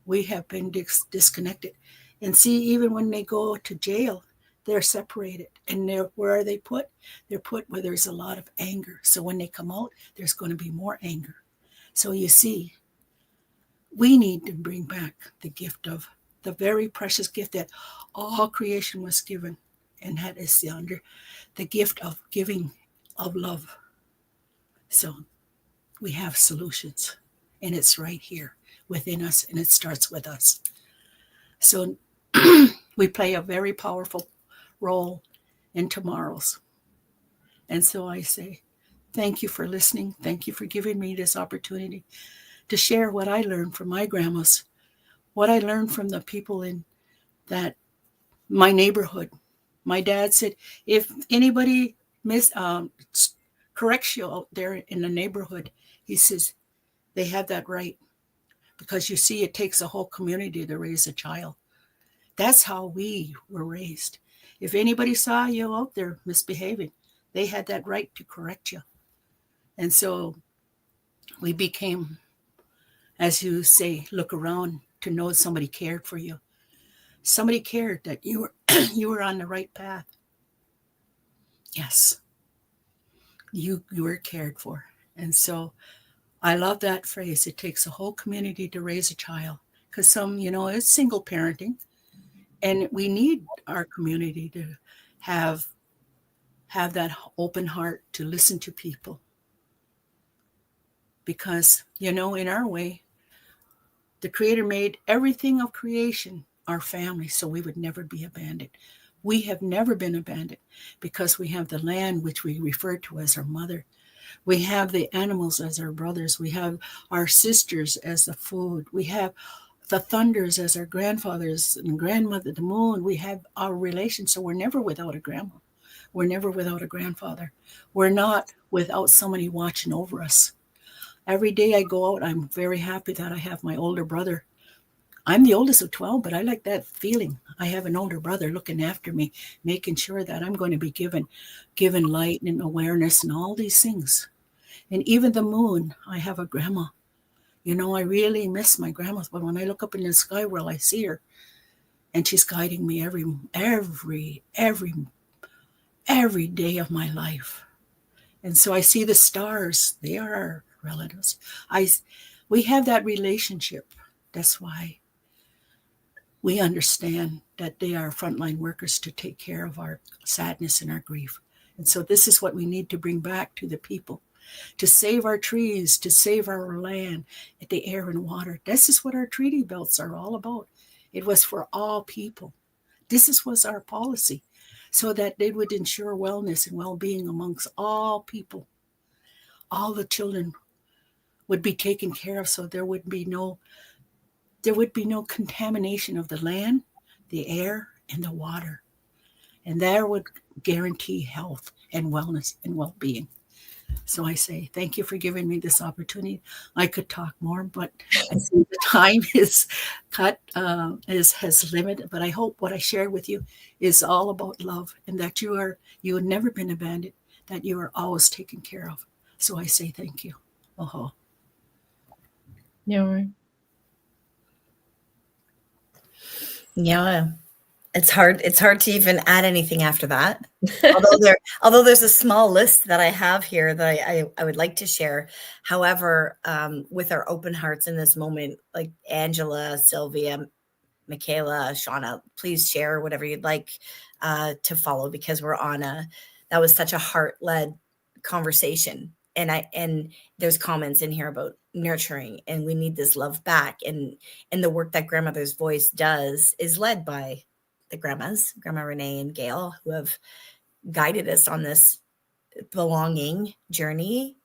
We have been disconnected, and see, even when they go to jail, they're separated, and where are they put? They're put where there's a lot of anger. So when they come out, there's going to be more anger. So you see, we need to bring back the gift of the very precious gift that all creation was given, and that is the gift of giving of love. So we have solutions, and it's right here within us, and it starts with us. So we play a very powerful role in tomorrow's. And so I say, thank you for listening. Thank you for giving me this opportunity to share what I learned from my grandmas, what I learned from the people in my neighborhood. My dad said, if anybody corrects you out there in the neighborhood, he says, they have that right. Because you see, it takes a whole community to raise a child. That's how we were raised. If anybody saw you out there misbehaving, they had that right to correct you. And so we became, as you say, look around to know somebody cared for you. Somebody cared that you were you were on the right path. Yes, you were cared for. And so I love that phrase. It takes a whole community to raise a child, because some, it's single parenting, and we need our community to have that open heart to listen to people, because in our way, the Creator made everything of creation our family, so we would never be abandoned. We have never been abandoned, because we have the land, which we refer to as our mother. We have the animals as our brothers. We have our sisters as the food. We have the thunders as our grandfathers and grandmother, the moon. We have our relations, so we're never without a grandma. We're never without a grandfather. We're not without somebody watching over us. Every day I go out, I'm very happy that I have my older brother. I'm the oldest of 12, but I like that feeling. I have an older brother looking after me, making sure that I'm going to be given light and awareness and all these things. And even the moon, I have a grandma. I really miss my grandma, but when I look up in the sky, well, I see her, and she's guiding me every day of my life. And so I see the stars. They are our relatives. We have that relationship. That's why we understand that they are frontline workers to take care of our sadness and our grief. And so this is what we need to bring back to the people, to save our trees, to save our land, the air and water. This is what our treaty belts are all about. It was for all people, This was our policy, so that it would ensure wellness and well-being amongst all people. All the children would be taken care of, so there would be no contamination of the land, the air, and the water. And that would guarantee health and wellness and well-being. So I say, thank you for giving me this opportunity. I could talk more, but I see the time is cut, has limited. But I hope what I shared with you is all about love, and that you have never been abandoned, that you are always taken care of. So I say thank you. Oh. Yeah. Yeah. It's hard to even add anything after that. although there's a small list that I have here that I would like to share. However, with our open hearts in this moment, like Angela, Sylvia, Michaela, Shauna, please share whatever you'd like to follow, because that was such a heart-led conversation. And there's comments in here about nurturing, and we need this love back. And the work that Grandmother's Voice does is led by the grandmas, Grandma Renee and Gail, who have guided us on this belonging journey.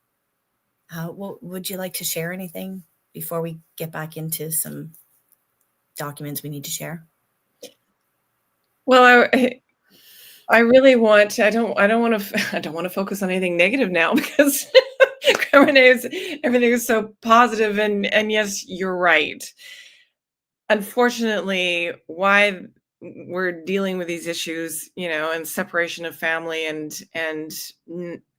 Would you like to share anything before we get back into some documents we need to share? Well, I really want. I don't want to focus on anything negative now, because everything is so positive, and yes, you're right. Unfortunately, why we're dealing with these issues, and separation of family and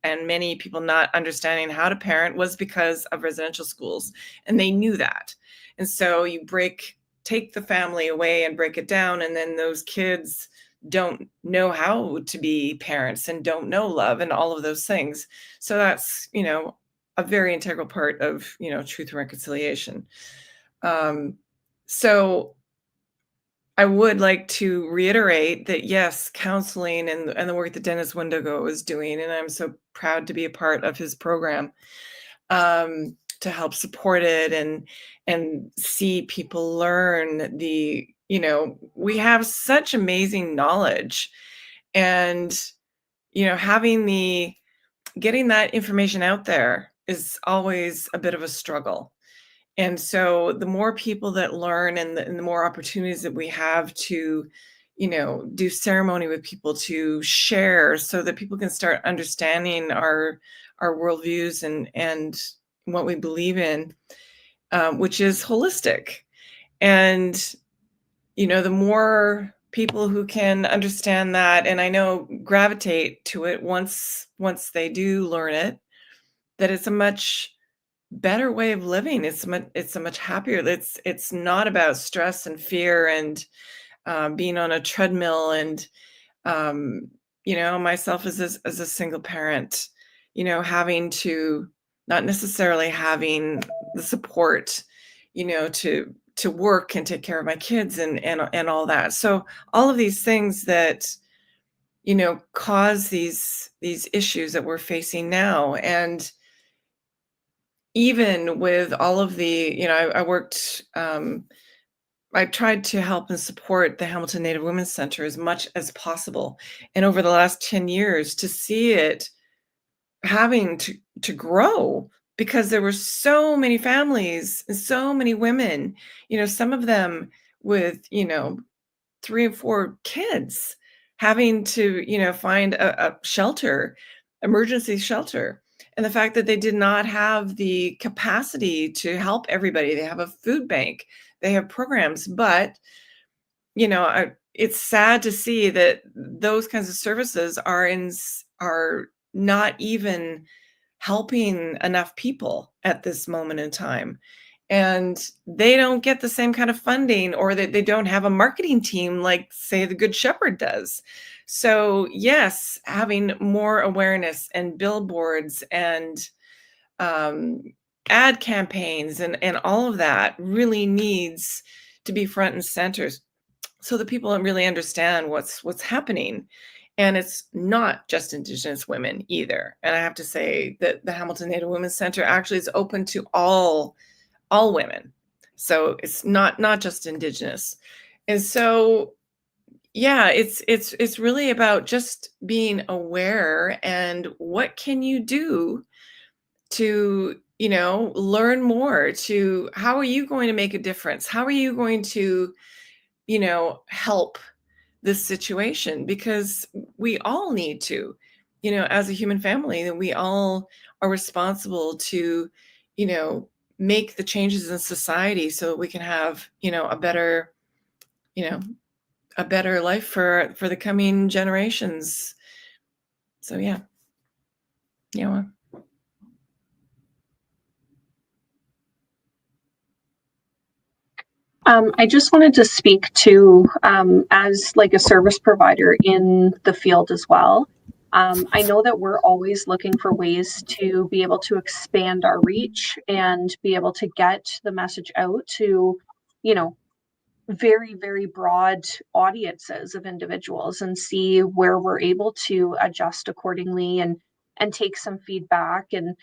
many people not understanding how to parent, was because of residential schools, and they knew that. And so you take the family away and break it down, and then those kids don't know how to be parents and don't know love and all of those things. So that's, a very integral part of, truth and reconciliation. So I would like to reiterate that, yes, counseling and the work that Dennis Wendigo is doing, and I'm so proud to be a part of his program, to help support it and see people learn we have such amazing knowledge, and, getting that information out there is always a bit of a struggle. And so the more people that learn, and the more opportunities that we have to, do ceremony with people, to share, so that people can start understanding our worldviews and what we believe in, which is holistic. And, the more people who can understand that, and I know gravitate to it once they do learn it, that it's a much better way of living. It's a much happier. It's not about stress and fear and being on a treadmill. And myself as a single parent, not necessarily having the support, to work and take care of my kids and all that. So all of these things that cause these issues that we're facing now. And even with all of the, I tried to help and support the Hamilton Native Women's Center as much as possible. And over the last 10 years, to see it having to grow, because there were so many families and so many women, some of them with, 3 and 4 kids, having to, find a shelter, emergency shelter. And the fact that they did not have the capacity to help everybody. They have a food bank, they have programs, but, it's sad to see that those kinds of services are not even helping enough people at this moment in time. And they don't get the same kind of funding, or that they don't have a marketing team like, say, the Good Shepherd does. So yes, having more awareness and billboards and ad campaigns and all of that really needs to be front and center, so that people really understand what's happening. And it's not just Indigenous women either. And I have to say that the Hamilton Native Women's Center actually is open to all women. So it's not just Indigenous. And so, yeah, it's really about just being aware, and what can you do to, learn more, to how are you going to make a difference? How are you going to, help this situation? Because we all need to, as a human family, that we all are responsible to, make the changes in society so that we can have, a better, you know, a better life for the coming generations. So yeah. Yeah. I just wanted to speak to, as like a service provider in the field as well. I know that we're always looking for ways to be able to expand our reach and be able to get the message out to, you know, very, very broad audiences of individuals, and see where we're able to adjust accordingly, and take some feedback, and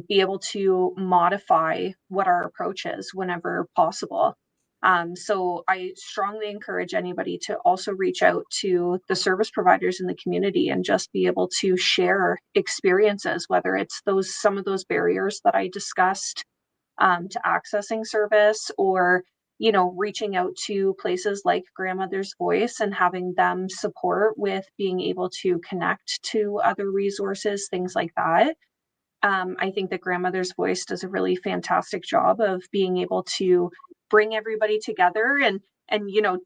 be able to modify what our approach is whenever possible. So I strongly encourage anybody to also reach out to the service providers in the community and just be able to share experiences, whether it's some of those barriers that I discussed, to accessing service, or reaching out to places like Grandmother's Voice and having them support with being able to connect to other resources, things like that. I think that Grandmother's Voice does a really fantastic job of being able to bring everybody together. And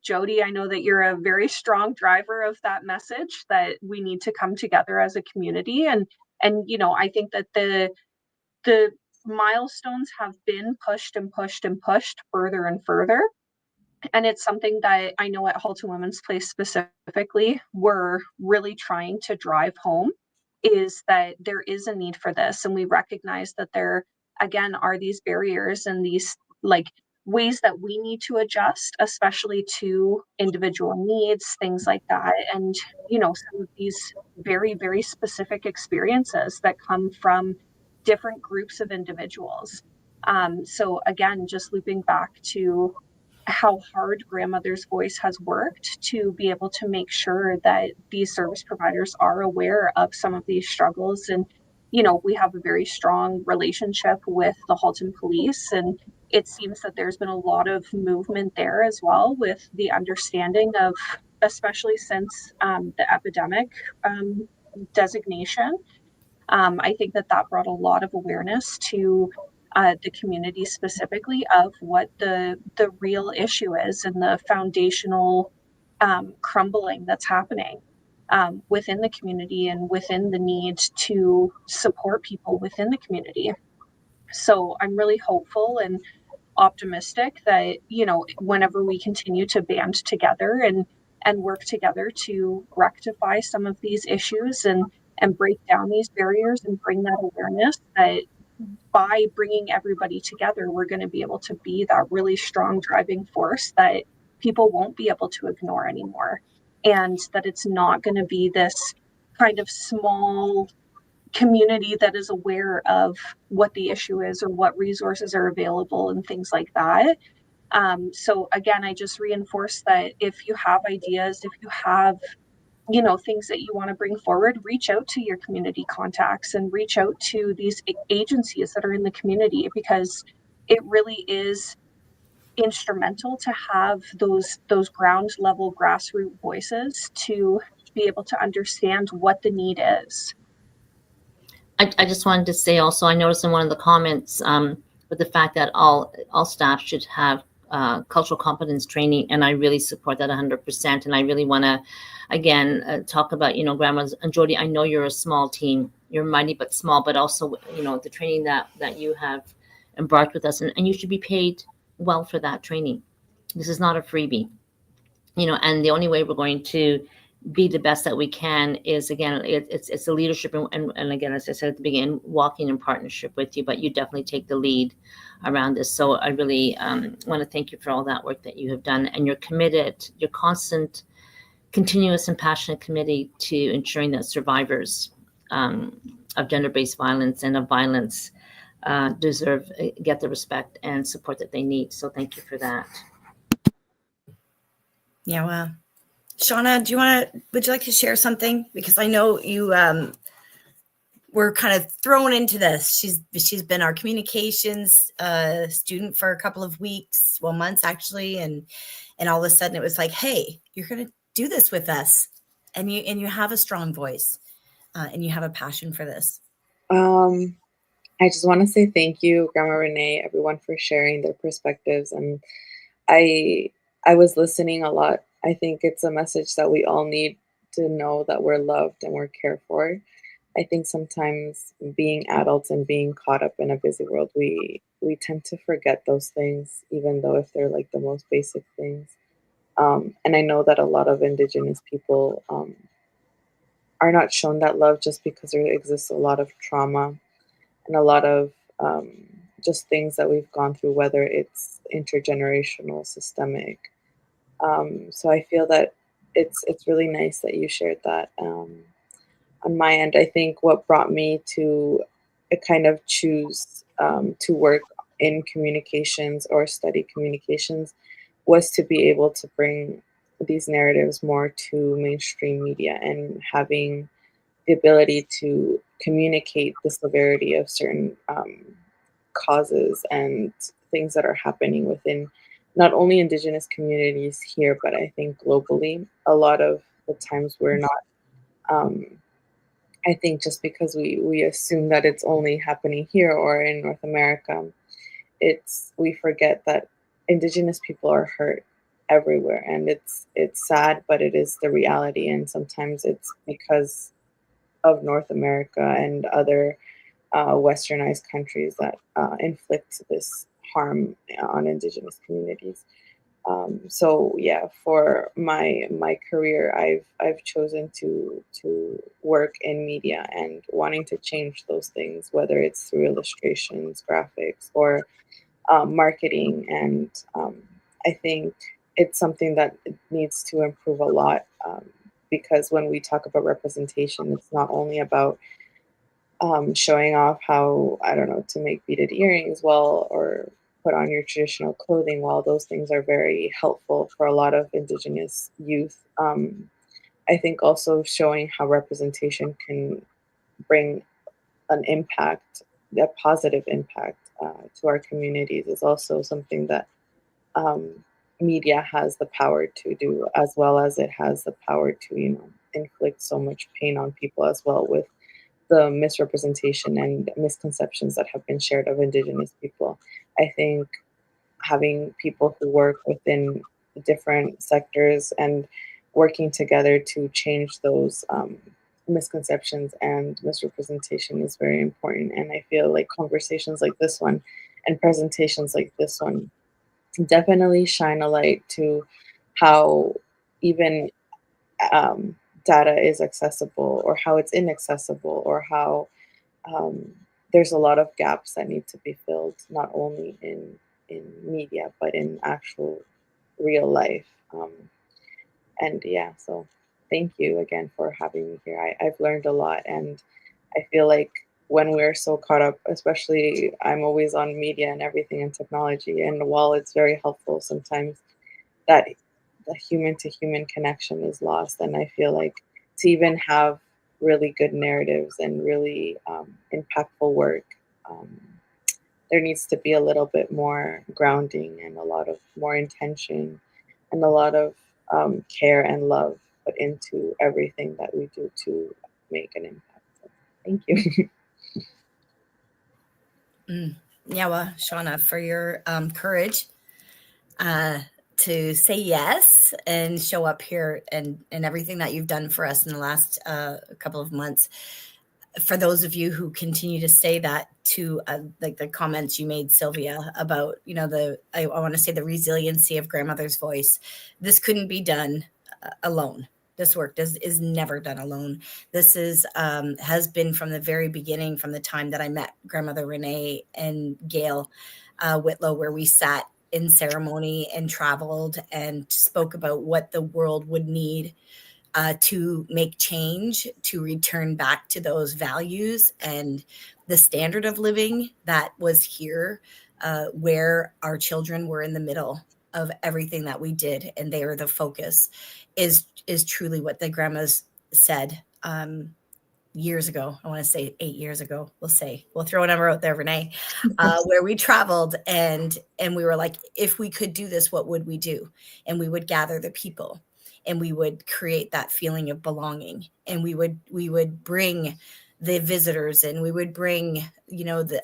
Jody, I know that you're a very strong driver of that message, that we need to come together as a community. And I think that the milestones have been pushed and pushed and pushed further and further. And it's something that I know at Halton Women's Place specifically, we're really trying to drive home, is that there is a need for this. And we recognize that there, again, are these barriers and these like ways that we need to adjust, especially to individual needs, things like that. And, some of these very, very specific experiences that come from different groups of individuals. So again, just looping back to how hard Grandmother's Voice has worked to be able to make sure that these service providers are aware of some of these struggles. And, we have a very strong relationship with the Halton Police, and it seems that there's been a lot of movement there as well, with the understanding of, especially since the epidemic designation. I think that brought a lot of awareness to the community specifically of what the real issue is, and the foundational crumbling that's happening within the community, and within the need to support people within the community. So I'm really hopeful and optimistic that whenever we continue to band together and work together to rectify some of these issues, and break down these barriers and bring that awareness, that by bringing everybody together, we're going to be able to be that really strong driving force that people won't be able to ignore anymore. And that it's not going to be this kind of small community that is aware of what the issue is, or what resources are available, and things like that. So again, I just reinforce that if you have ideas, if you have things that you want to bring forward, reach out to your community contacts, and reach out to these agencies that are in the community, because it really is instrumental to have those ground level grassroots voices to be able to understand what the need is. I just wanted to say also, I noticed in one of the comments with the fact that all staff should have cultural competence training, and I really support that 100%. And I really want to, again, talk about, grandmas. And Jody, I know you're a small team. You're mighty but small, but also, the training that you have embarked with us, and you should be paid well for that training. This is not a freebie, and the only way we're going to be the best that we can is, again, it's the leadership, and again, as I said at the beginning, walking in partnership with you, but you definitely take the lead around this. So I really want to thank you for all that work that you have done, and you're committed, your constant, continuous and passionate committee to ensuring that survivors of gender-based violence and of violence get the respect and support that they need. So thank you for that. Yeah, well, Shauna, would you like to share something? Because I know you were kind of thrown into this. She's been our communications student for a couple of weeks, well, months actually, and all of a sudden it was like, hey, you're going to do this with us, and you have a strong voice, and you have a passion for this. I just want to say thank you, Grandma Renee, everyone for sharing their perspectives. And I I was listening a lot. I think it's a message that we all need to know that we're loved and we're cared for. I think sometimes being adults and being caught up in a busy world, we tend to forget those things, even though if they're like the most basic things. And I know that a lot of Indigenous people are not shown that love just because there exists a lot of trauma and a lot of just things that we've gone through, whether it's intergenerational, systemic. So I feel that it's really nice that you shared that. On my end, I think what brought me to kind of choose to work in communications or study communications was to be able to bring these narratives more to mainstream media and having the ability to communicate the severity of certain causes and things that are happening within not only Indigenous communities here, but I think globally. A lot of the times we're not. Um, I think just because we assume that it's only happening here or in North America, we forget that Indigenous people are hurt everywhere, and it's sad, but it is the reality. And sometimes it's because of North America and other westernized countries that inflict this harm on Indigenous communities. So yeah, for my career, I've chosen to work in media and wanting to change those things, whether it's through illustrations, graphics, or marketing. And I think it's something that needs to improve a lot, because when we talk about representation, it's not only about showing off how, I don't know, to make beaded earrings well, or put on your traditional clothing well. Those things are very helpful for a lot of Indigenous youth. I think also showing how representation can bring an impact, a positive impact to our communities, is also something that um, media has the power to do, as well as it has the power to, inflict so much pain on people as well with the misrepresentation and misconceptions that have been shared of Indigenous people. I think having people who work within different sectors and working together to change those misconceptions and misrepresentation is very important. And I feel like conversations like this one and presentations like this one definitely shine a light to how even data is accessible, or how it's inaccessible, or how um, there's a lot of gaps that need to be filled, not only in media but in actual real life. And yeah, so thank you again for having me here. I've learned a lot, and I feel like when we're so caught up, especially I'm always on media and everything and technology, and while it's very helpful, sometimes that the human to human connection is lost. And I feel like to even have really good narratives and really impactful work, um, there needs to be a little bit more grounding and a lot of more intention and a lot of care and love put into everything that we do to make an impact. So, thank you. Yeah, well, Shauna, for your courage uh, to say yes and show up here, and everything that you've done for us in the last couple of months. For those of you who continue to say that, to like the comments you made, Sylvia, about, I want to say the resiliency of grandmother's voice. This couldn't be done alone. This work is never done alone. This has been from the very beginning, from the time that I met grandmother Renee and Gail Whitlow, where we sat in ceremony and traveled and spoke about what the world would need to make change, to return back to those values and the standard of living that was here, where our children were in the middle. of everything that we did, and they are the focus, is truly what the grandmas said years ago. I want to say 8 years ago. We'll throw a number out there, Renee, where we traveled and we were like, if we could do this, what would we do? And we would gather the people, and we would create that feeling of belonging, and we would bring the visitors, and we would bring,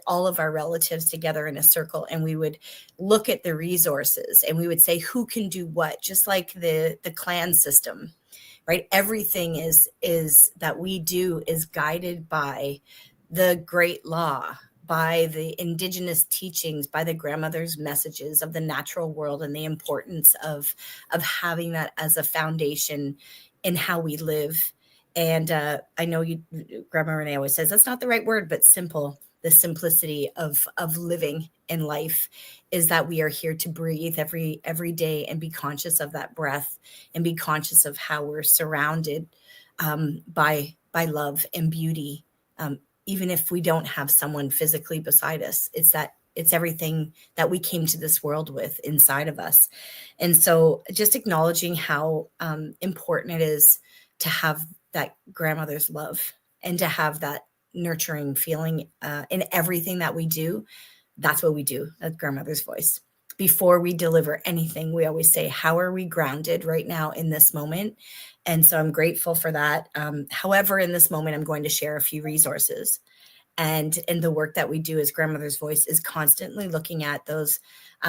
all of our relatives together in a circle, and we would look at the resources, and we would say who can do what, just like the clan system, right? Everything is that we do is guided by the great law, by the indigenous teachings, by the grandmother's messages of the natural world, and the importance of having that as a foundation in how we live. And I know Grandma Renee always says that's not the right word, but simple. The simplicity of living in life is that we are here to breathe every day and be conscious of that breath, and be conscious of how we're surrounded by love and beauty, even if we don't have someone physically beside us. It's everything that we came to this world with inside of us. And so just acknowledging how important it is to have that grandmother's love, and to have that nurturing feeling in everything that we do. That's what we do at Grandmother's Voice. Before we deliver anything, we always say, how are we grounded right now in this moment? And so I'm grateful for that. However, in this moment, I'm going to share a few resources. And the work that we do as Grandmother's Voice is constantly looking at those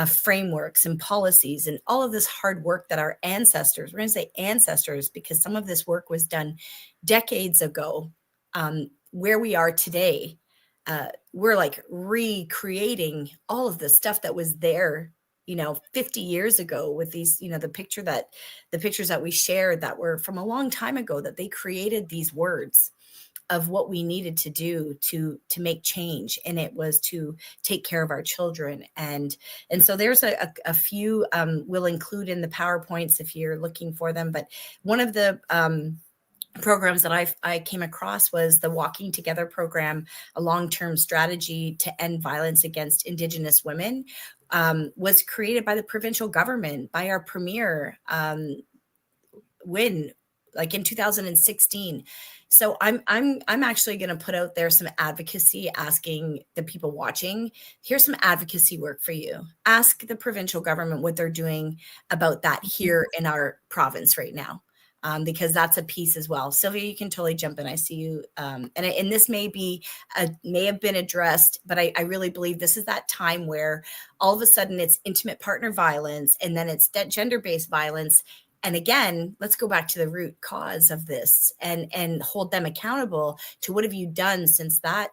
frameworks and policies and all of this hard work that our ancestors, we're going to say ancestors, because some of this work was done decades ago. Where we are today, we're like recreating all of the stuff that was there 50 years ago, with these, the pictures that we shared that were from a long time ago, that they created these words of what we needed to do to make change. And it was to take care of our children. And so there's a few we'll include in the PowerPoints if you're looking for them. But one of the programs that I came across was the Walking Together program, a long-term strategy to end violence against Indigenous women, was created by the provincial government, by our premier, Win, like in 2016. So I'm actually going to put out there some advocacy, asking the people watching, here's some advocacy work for you. Ask the provincial government what they're doing about that here in our province right now. Because that's a piece as well. Sylvia, you can totally jump in. I see you. And this may have been addressed, but I really believe this is that time where all of a sudden it's intimate partner violence, and then it's that gender-based violence. And again, let's go back to the root cause of this and hold them accountable to what have you done since that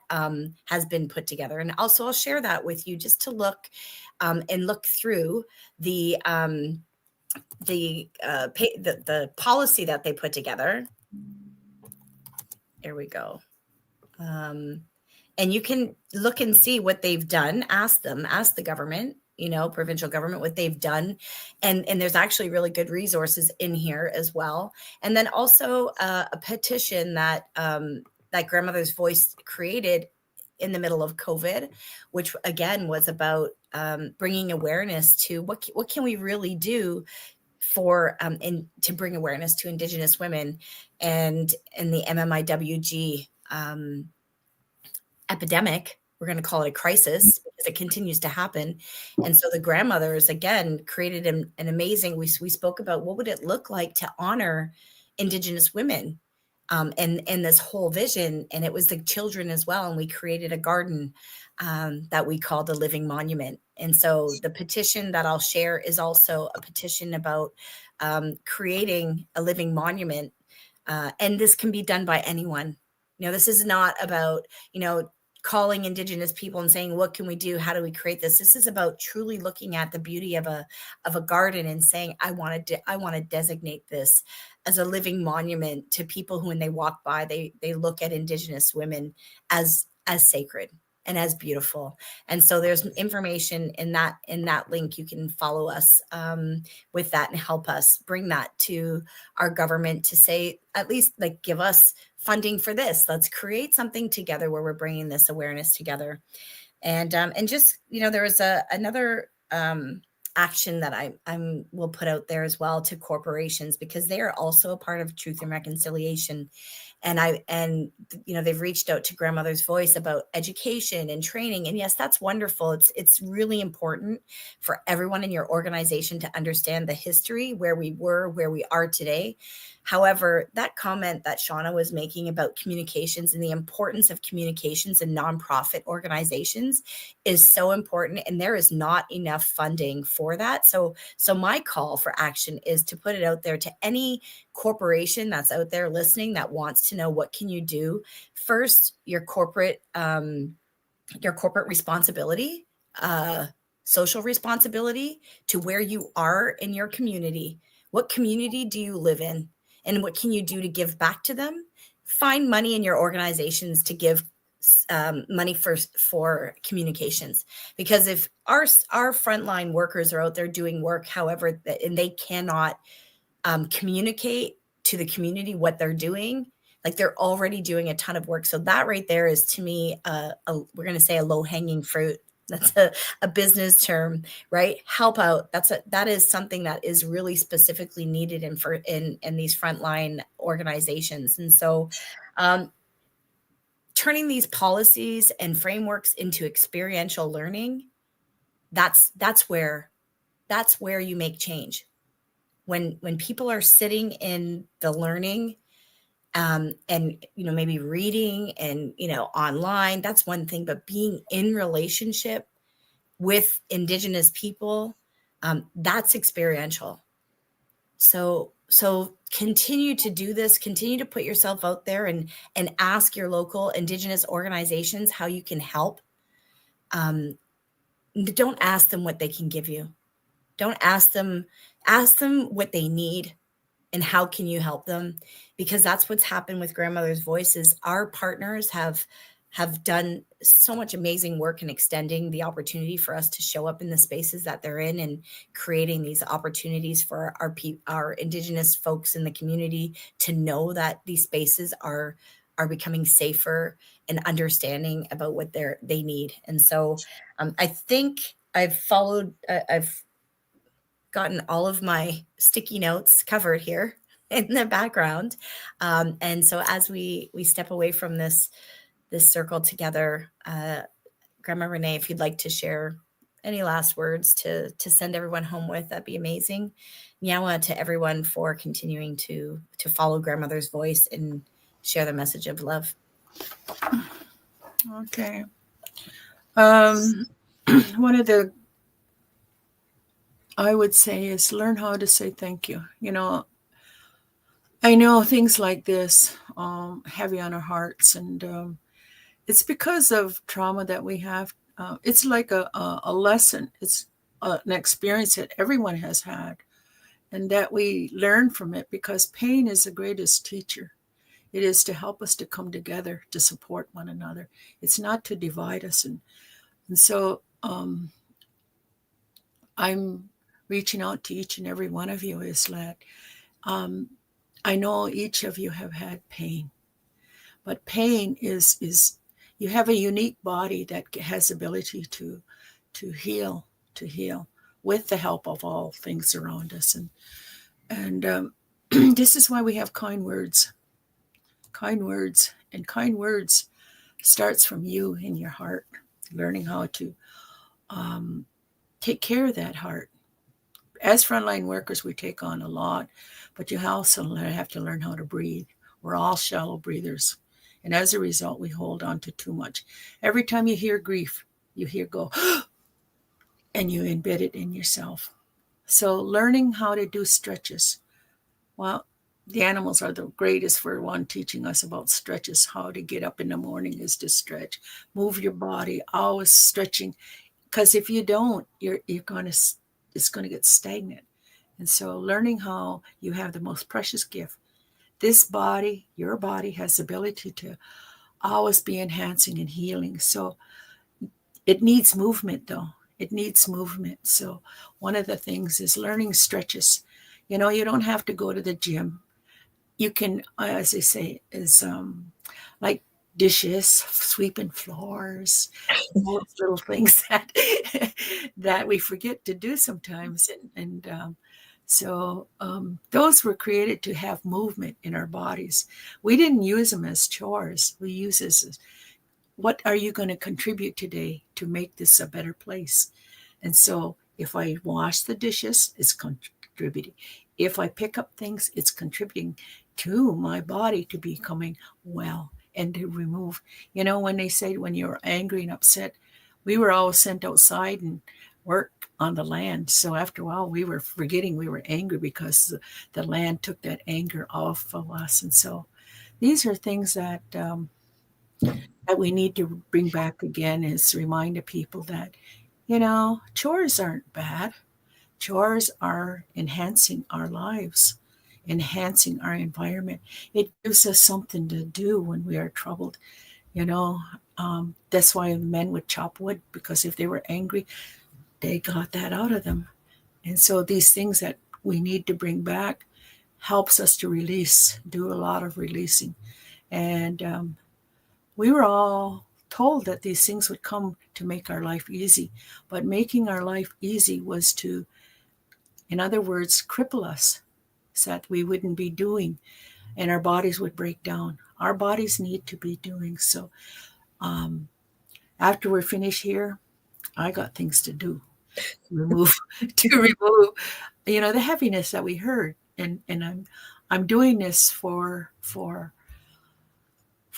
has been put together. And also I'll share that with you just to look and look through the policy that they put together. There we go. And you can look and see what they've done. Ask the government, provincial government, what they've done. And there's actually really good resources in here as well. And then also a petition that Grandmother's Voice created in the middle of COVID, which again was about bringing awareness to what can we really do for and to bring awareness to Indigenous women and the MMIWG epidemic. We're going to call it a crisis because it continues to happen. And so the grandmothers again created an amazing, we spoke about what would it look like to honor Indigenous women and this whole vision. And it was the children as well. And we created a garden that we call the Living Monument. And so the petition that I'll share is also a petition about creating a living monument. And this can be done by anyone. This is not about, calling Indigenous people and saying, what can we do? How do we create this? This is about truly looking at the beauty of a garden and saying, I want to designate this as a living monument to people who, when they walk by, they look at Indigenous women as sacred and as beautiful. And so there's information in that link. You can follow us with that and help us bring that to our government to say, at least like, give us funding for this. Let's create something together where we're bringing this awareness together. And just, there was another action that I'm will put out there as well to corporations, because they are also a part of Truth and Reconciliation. And they've reached out to Grandmother's Voice about education and training. And yes, that's wonderful. It's really important for everyone in your organization to understand the history, where we were, where we are today. However, that comment that Shauna was making about communications and the importance of communications in nonprofit organizations is so important. And there is not enough funding for that. So my call for action is to put it out there to any corporation that's out there listening that wants to know, what can you do? First, your corporate responsibility, social responsibility to where you are in your community. What community do you live in? And what can you do to give back to them? Find money in your organizations to give money for communications, because if our frontline workers are out there doing work, however, and they cannot communicate to the community what they're doing, like they're already doing a ton of work. So that right there is, to me, we're going to say a low-hanging fruit. That's a business term, right? Help out. That is something that is really specifically needed in these frontline organizations. And so turning these policies and frameworks into experiential learning, that's where you make change. When people are sitting in the learning, and maybe reading and online, that's one thing, but being in relationship with Indigenous people, that's experiential. So continue to do this, continue to put yourself out there and ask your local Indigenous organizations how you can help. Don't ask them what they can give you. Don't ask them what they need and how can you help them, because that's what's happened with Grandmother's Voices. Our partners have done so much amazing work in extending the opportunity for us to show up in the spaces that they're in, and creating these opportunities for our Indigenous folks in the community to know that these spaces are becoming safer and understanding about what they need. And so I think I've gotten all of my sticky notes covered here in the background. And so as we step away from this circle together, Grandma Renee, if you'd like to share any last words to send everyone home with, that'd be amazing. Nyawa to everyone for continuing to follow Grandmother's Voice and share the message of love. Okay. One of the, I would say, is learn how to say thank you. I know things like this heavy on our hearts, and it's because of trauma that we have. It's like a lesson. It's an experience that everyone has had, and that we learn from it, because pain is the greatest teacher. It is to help us to come together, to support one another. It's not to divide us. And so I'm reaching out to each and every one of you, is that I know each of you have had pain, but pain is you have a unique body that has ability to heal with the help of all things around us. And this is why we have kind words, and kind words starts from you in your heart, learning how to take care of that heart. As frontline workers, we take on a lot, but you also have to learn how to breathe. We're all shallow breathers. And as a result, we hold on to too much. Every time you hear grief, you hear go, and you embed it in yourself. So learning how to do stretches. Well, the animals are the greatest for one, teaching us about stretches. How to get up in the morning is to stretch. Move your body, always stretching. Because if you don't, it's going to get stagnant. And so learning how you have the most precious gift. This body, your body, has the ability to always be enhancing and healing. So it needs movement, though. It needs movement. So one of the things is learning stretches. You don't have to go to the gym. You can, as they say, is like dishes, sweeping floors, all those little things that that we forget to do sometimes. So those were created to have movement in our bodies. We didn't use them as chores. We use this as, what are you going to contribute today to make this a better place? And so if I wash the dishes, it's contributing. If I pick up things, it's contributing to my body to becoming well and to remove. You know, when they say when you're angry and upset, we were all sent outside and work on the land. So after a while, we were forgetting we were angry because the land took that anger off of us. And so these are things that we need to bring back again, is remind the people that, you know, chores aren't bad. Chores are enhancing our lives, enhancing our environment. It gives us something to do when we are troubled. You know, that's why men would chop wood, because if they were angry, they got that out of them. And so these things that we need to bring back helps us to release, do a lot of releasing. And we were all told that these things would come to make our life easy, but making our life easy was to, in other words, cripple us so that we wouldn't be doing and our bodies would break down. Our bodies need to be doing. So after we're finished here, I got things to do. Remove to remove, you know, the heaviness that we heard. And I'm doing this for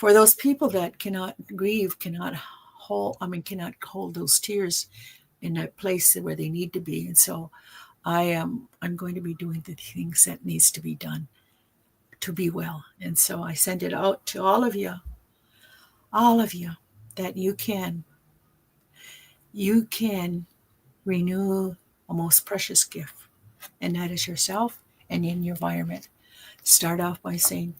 those people that cannot grieve, cannot hold those tears in a place where they need to be. And so I'm going to be doing the things that needs to be done to be well. And so I send it out to all of you, that you can renew a most precious gift, and that is yourself and in your environment. Start off by saying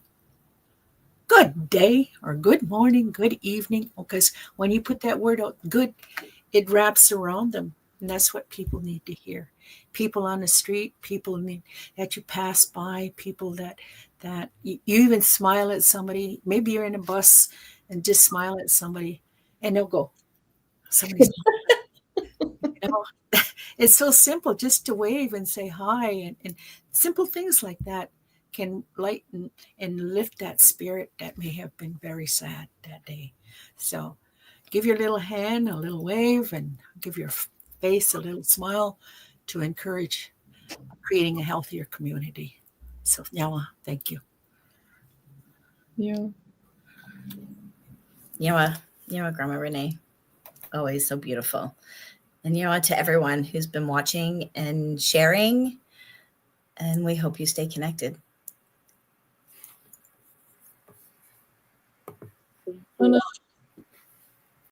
good day or good morning, good evening, because when you put that word out, good, it wraps around them. And that's what people need to hear. People on the street, people that you pass by, people that you even smile at somebody. Maybe you're in a bus and just smile at somebody and they'll go, somebody's, you know, it's so simple just to wave and say hi, and simple things like that can lighten and lift that spirit that may have been very sad that day. So give your little hand a little wave and give your face a little smile to encourage creating a healthier community. So Nyawa, thank you. Yeah. Nyawa, Grandma Renee. Always so beautiful. And to everyone who's been watching and sharing, and we hope you stay connected. Thank you.